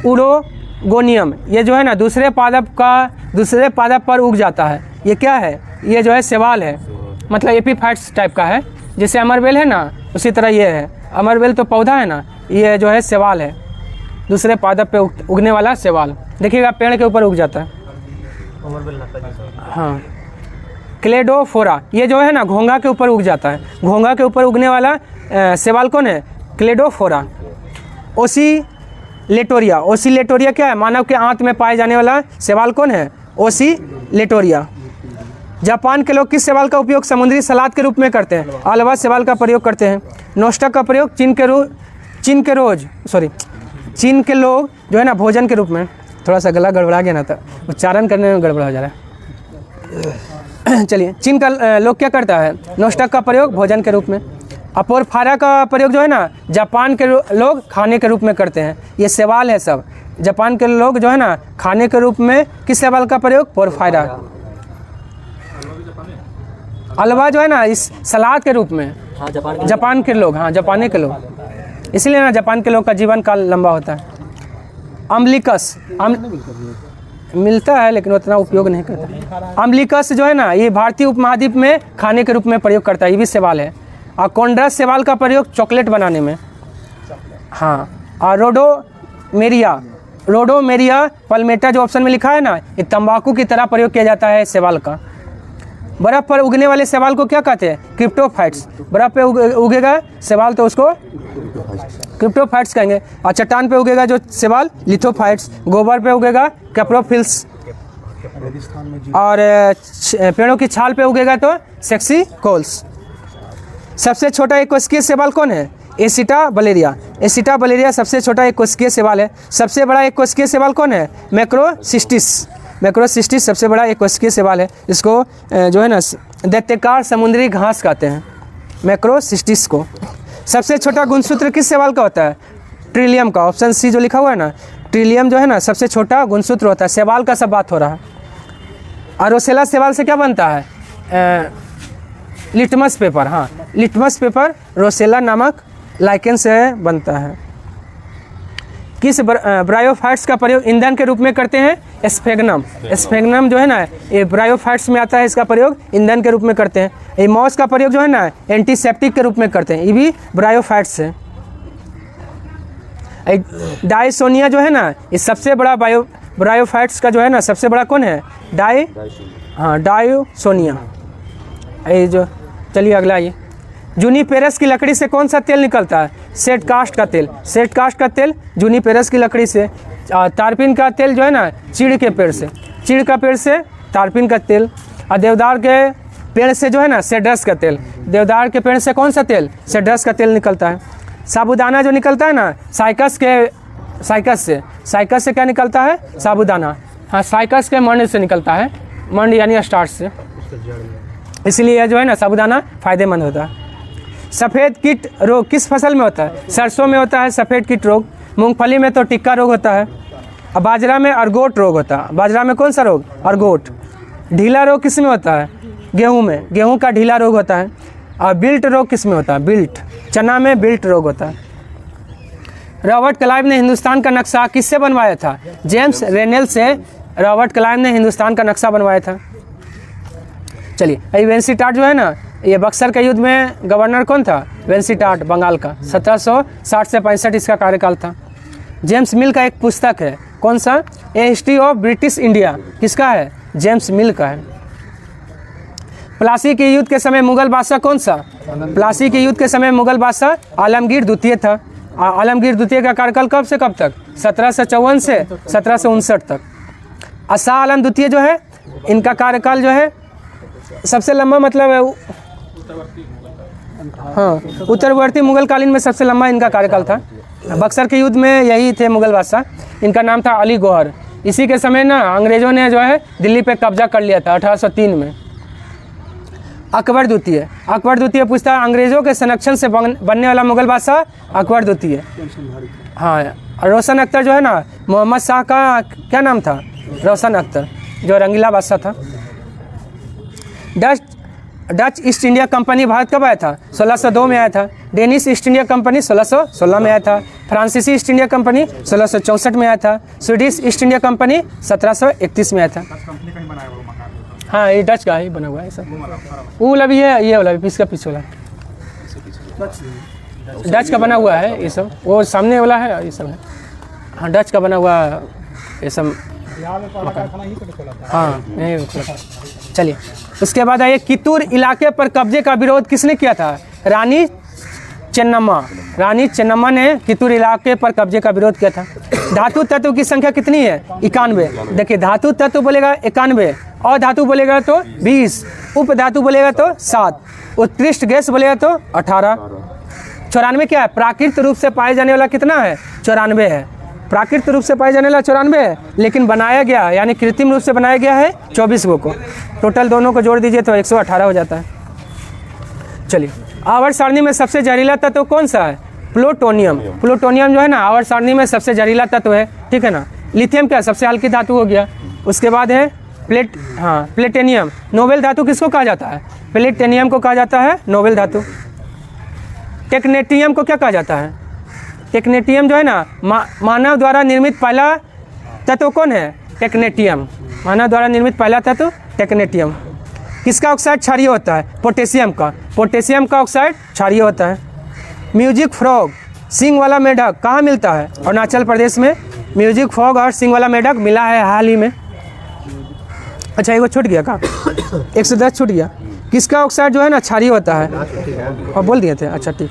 उरोगोनियम ये जो है ना दूसरे पादप पर उग जाता है। ये क्या है? ये जो है शैवाल है, मतलब एपीफाइट्स टाइप का है। जैसे अमरबेल है ना, उसी तरह ये है। अमरबेल तो पौधा है ना, ये जो है शैवाल है, दूसरे पादप पे उगने वाला शैवाल। देखिएगा पेड़ के ऊपर उग जाता है। हाँ, क्लेडोफोरा ये जो है ना घोंघा के ऊपर उग जाता है। घोंघा के ऊपर उगने वाला शैवाल कौन है? क्लेडोफोरा। ओसिलेटोरिया क्या है? मानव के आंत में पाए जाने वाला शैवाल कौन है? ओसिलेटोरिया। जापान के लोग किस शैवाल का उपयोग समुद्री सलाद के रूप में करते हैं? आलवा शैवाल का प्रयोग करते हैं। नोस्टक का प्रयोग चीन के लोग जो है ना भोजन के रूप में। थोड़ा सा गला गड़बड़ा गया ना, तो उच्चारण करने में गड़बड़ा हो जा रहा है। चलिए, चीन का लोग क्या करता है? नोस्टक का प्रयोग भोजन के रूप में। अपोरफारा का प्रयोग जो है ना जापान के लोग खाने के रूप में करते हैं। ये शैवाल है सब। जापान के लोग जो है ना खाने के रूप में किस शैवाल का प्रयोग? पोरफायरा। अलवा जो है ना इस सलाद के रूप में। हाँ, जापान के लोग, हाँ जापानी के लोग, इसलिए ना जापान के लोग का जीवन काल लंबा होता है। अम्लिकस मिलता है लेकिन उतना उपयोग नहीं करता। अम्लिकस जो है ना ये भारतीय उपमहाद्वीप में खाने के रूप में प्रयोग करता है। ये भी शैवाल है। और कोंड्रस शैवाल का प्रयोग चॉकलेट बनाने में। हाँ, और रोडोमेरिया पल्मेटा जो ऑप्शन में लिखा है ना, ये तंबाकू की तरह प्रयोग किया जाता है शैवाल का। बर्फ़ पर उगने वाले शैवाल को क्या कहते हैं? क्रिप्टोफाइट्स। बर्फ़ पे उगेगा शैवाल तो उसको क्रिप्टोफाइट्स कहेंगे। और चट्टान पे उगेगा जो शैवाल लिथोफाइट्स। गोबर पे उगेगा कैप्रोफिल्स। और पेड़ों की छाल पे उगेगा तो सेक्सी कोल्स। सबसे छोटा एक कोशिकीय शैवाल कौन है? एसिटा बलेरिया। एसिटा बलेरिया सबसे छोटा एक कोशिकीय शैवाल है। सबसे बड़ा एक कोशिकीय शैवाल कौन है? मैक्रोसिस्टिस। मैक्रोसिस्टिस सबसे बड़ा एक कोशिकीय शैवाल है। इसको जो है ना दैत्याकार समुद्री घास कहते हैं, मैक्रोसिस्टिस को। सबसे छोटा गुणसूत्र किस शैवाल का होता है? ट्रिलियम का। ऑप्शन सी जो लिखा हुआ है ना, ट्रिलियम जो है ना सबसे छोटा गुणसूत्र होता है। शैवाल का सब बात हो रहा है। और रोसेला शैवाल से क्या बनता है? Litmus paper. हाँ, लिटमस पेपर रोसेला नामक लाइकेन से बनता है। किस ब्रायोफाइट्स का प्रयोग ईंधन के रूप में करते हैं? स्फेगनम। स्फेगनम जो है ना ये ब्रायोफाइट्स में आता है, इसका प्रयोग ईंधन के रूप में करते हैं। ये मॉस का प्रयोग जो है ना एंटीसेप्टिक के रूप में करते हैं, ये भी ब्रायोफाइट्स है। डायसोनिया जो है ना ये सबसे बड़ा ब्रायोफाइट्स का जो है ना सबसे बड़ा कौन है? डायसोनिया। ये जो चलिए अगला, ये जूनिपेरस की लकड़ी से कौन सा तेल निकलता है? सेटकास्ट का तेल। सेटकास्ट का तेल जूनिपेरस की लकड़ी से। तारपीन का तेल जो है ना चीड़ के पेड़ से। चीड़ का पेड़ से तारपीन का तेल। और देवदार के पेड़ से जो है ना सेड्रस का तेल। देवदार के पेड़ से कौन सा तेल? सेड्रस का तेल निकलता है। साबूदाना जो निकलता है ना साइकस से क्या निकलता है? साबूदाना। हाँ, साइकस के मंड से निकलता है, मंड यानी स्टार्च से, इसलिए जो है ना साबूदाना फायदेमंद होता है। सफ़ेद कीट रोग किस फसल में होता है? सरसों में होता है सफ़ेद कीट रोग। मूंगफली में तो टिक्का रोग होता है। और बाजरा में अर्गोट रोग होता है। बाजरा में कौन सा रोग? अर्गोट। ढीला रोग किस में होता है? गेहूँ में। गेहूँ का ढीला रोग होता है। और बिल्ट रोग किस में होता है? बिल्ट। चना में बिल्ट रोग होता है। रॉबर्ट क्लाइव ने हिंदुस्तान का नक्शा किससे बनवाया था? जेम्स रेनेल से रॉबर्ट क्लाइव ने हिंदुस्तान का नक्शा बनवाया था। चलिए, वेंसीटाट जो है ना ये बक्सर के युद्ध में गवर्नर कौन था? वेंसीटाट, बंगाल का। 1760 से 65 इसका कार्यकाल था। जेम्स मिल का एक पुस्तक है, कौन सा? ए हिस्ट्री ऑफ ब्रिटिश इंडिया। किसका है? जेम्स मिल का है। प्लासी के युद्ध के समय मुगल बादशाह कौन सा? प्लासी के युद्ध के समय मुगल बादशाह आलमगीर द्वितीय था। आलमगीर द्वितीय का कार्यकाल कब से कब तक? 1754 से 1759 तक। शाह आलम द्वितीय जो है इनका कार्यकाल जो है सबसे लंबा, मतलब है हाँ उत्तरवर्ती मुगल कालीन में सबसे लंबा इनका कार्यकाल था। बक्सर के युद्ध में यही थे मुगल बादशाह। इनका नाम था अली गौहर। इसी के समय ना अंग्रेज़ों ने जो है दिल्ली पे कब्जा कर लिया था 1803 में। अकबर द्वितीय। अकबर द्वितीय पूछता है अंग्रेज़ों के संरक्षण से बनने वाला मुगल बादशाह अकबर द्वितीय। हाँ, रोशन अख्तर जो है ना मोहम्मद शाह का क्या नाम था? रोशन अख्तर, जो रंगीला बादशाह था। Dutch east India company Bharat कब आया था? 1602 में आया था। डेनिश ईस्ट इंडिया कंपनी 1616 में आया था। फ्रांसीसी ईस्ट इंडिया कंपनी 1664 में आया था। स्वीडिश ईस्ट इंडिया कंपनी 1731 में आया था। हाँ, ये डच का ही बना हुआ है सब। वो वाला भी है, ये वाला भी, इसका पीछे वाला डच का बना हुआ है ये सब। वो सामने वाला है, ये सब है। हाँ, डच का बना हुआ ये सब। हाँ, चलिए उसके बाद आइए, कित्तूर इलाके पर कब्जे का विरोध किसने किया था? रानी चेन्नम्मा। रानी चेन्नम्मा ने कित्तूर इलाके पर कब्जे का विरोध किया था। धातु तत्व की संख्या कितनी है? 91। देखिए, धातु तत्व बोलेगा 91, और धातु बोलेगा तो 20, उप धातु बोलेगा तो 7, उत्कृष्ट गैस बोलेगा तो 18। 94 क्या है? प्राकृतिक रूप से पाए जाने वाला कितना है? 94 है। प्राकृतिक रूप से पाए जाने वाला 94 है, लेकिन बनाया गया यानी कृत्रिम रूप से बनाया गया है 24 को। टोटल दोनों को जोड़ दीजिए तो 118 हो जाता है। चलिए, आवर्त सारणी में सबसे जहरीला तत्व कौन सा है? प्लूटोनियम। प्लूटोनियम जो है ना आवर्त सारणी में सबसे जहरीला तत्व है, ठीक है ना। लिथियम क्या सबसे हल्की धातु हो गया। उसके बाद है प्लेटिनियम। नोबेल धातु किसको कहा जाता है? प्लेटिनियम को कहा जाता है नोबेल धातु। टेक्नेटियम को क्या कहा जाता है? टेक्नेटियम जो है ना मानव द्वारा निर्मित पहला तत्व कौन है? टेक्नेटियम। मानव द्वारा निर्मित पहला तत्व टेक्नेटियम। किसका ऑक्साइड क्षारीय होता है? पोटेशियम का। पोटेशियम का ऑक्साइड क्षारीय होता है। म्यूजिक फ्रॉग, सिंग वाला मेढक कहाँ मिलता है? अरुणाचल प्रदेश में म्यूजिक फ्रॉग और सिंग वाला मेढक मिला है हाल ही में। अच्छा, एगो छूट गया का 110 छूट गया। किसका ऑक्साइड जो है ना क्षारीय होता है? और बोल दिए थे। अच्छा ठीक,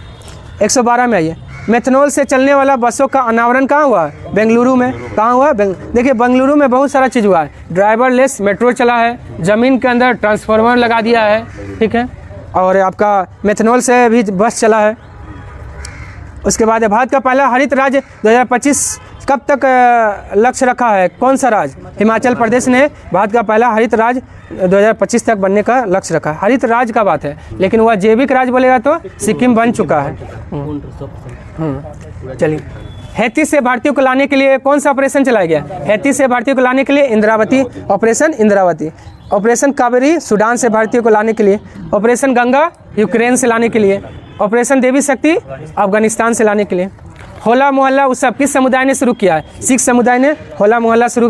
112 में आइए। मेथनॉल से चलने वाला बसों का अनावरण कहाँ हुआ? बेंगलुरु में। कहाँ हुआ? देखिए बेंगलुरु में बहुत सारा चीज़ हुआ है। ड्राइवरलेस मेट्रो चला है, ज़मीन के अंदर ट्रांसफार्मर लगा दिया है, ठीक है, और आपका मेथनॉल से भी बस चला है। उसके बाद भारत का पहला हरित राज्य 2025 कब तक लक्ष्य रखा है? कौन सा राज्य? हिमाचल प्रदेश ने भारत का पहला हरित राज्य 2025 तक बनने का लक्ष्य रखा है। हरित राज्य का बात है, लेकिन वह जैविक राज्य बोलेगा तो सिक्किम बन चुका है। चलिए, हैती से भारतीयों को लाने के लिए कौन सा ऑपरेशन चलाया गया? हैती से भारतीयों को लाने के लिए Indravati, operation Indravati. Operation Kaveri, Sudan से भारतीयों को लाने के लिए। ऑपरेशन गंगा, यूक्रेन से लाने के लिए। ऑपरेशन देवी शक्ति, अफगानिस्तान से लाने के लिए। होला मोहल्ला उत्सव किस समुदाय ने शुरू किया है? सिख समुदाय ने होला मोहल्ला शुरू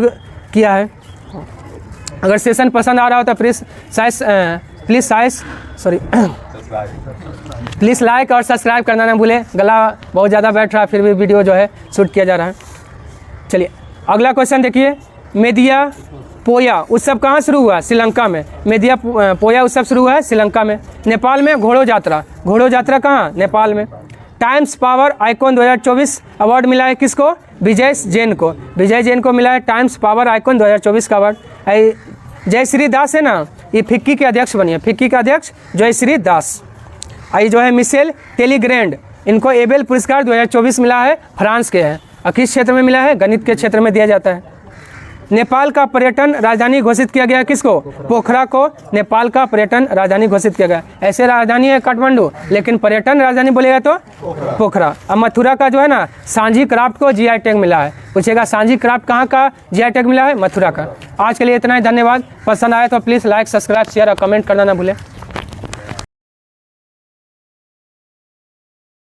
किया है। अगर सेशन पसंद आ रहा हो तो प्लीज़ लाइक और सब्सक्राइब करना ना भूलें। गला बहुत ज़्यादा बैठ रहा है, फिर भी वीडियो जो है शूट किया जा रहा है। चलिए अगला क्वेश्चन देखिए। मेदिया पोया उत्सव कहाँ शुरू हुआ? श्रीलंका में। मेदिया पोया उत्सव शुरू हुआ है श्रीलंका में। नेपाल में घोड़ो यात्रा, घोड़ो यात्रा कहाँ? नेपाल में। टाइम्स पावर आइकॉन 2024 अवार्ड मिला है किसको? विजय जैन को। विजय जैन को मिला है टाइम्स पावर आइकॉन 2024 का अवार्ड। जयश्री दास है ना, ये फिक्की के अध्यक्ष बनी है। फिक्की का अध्यक्ष जयश्री दास। आई जो है मिशेल टेलीग्रैंड, इनको एबेल पुरस्कार 2024 मिला है, फ्रांस के हैं। किस क्षेत्र में मिला है? गणित के क्षेत्र में दिया जाता है। नेपाल का पर्यटन राजधानी घोषित किया गया किसको? पोखरा को नेपाल का पर्यटन राजधानी घोषित किया गया। ऐसे राजधानी है काठमांडू, लेकिन पर्यटन राजधानी बोलेगा तो पोखरा। अब मथुरा का जो है ना सांझी क्राफ्ट को जीआई टैग मिला है। पूछेगा सांझी क्राफ्ट कहाँ का जीआई टैग मिला है? मथुरा का। आज के लिए इतना ही, धन्यवाद। पसंद आए तो प्लीज़ लाइक, सब्सक्राइब, शेयर और कमेंट करना ना भूलें।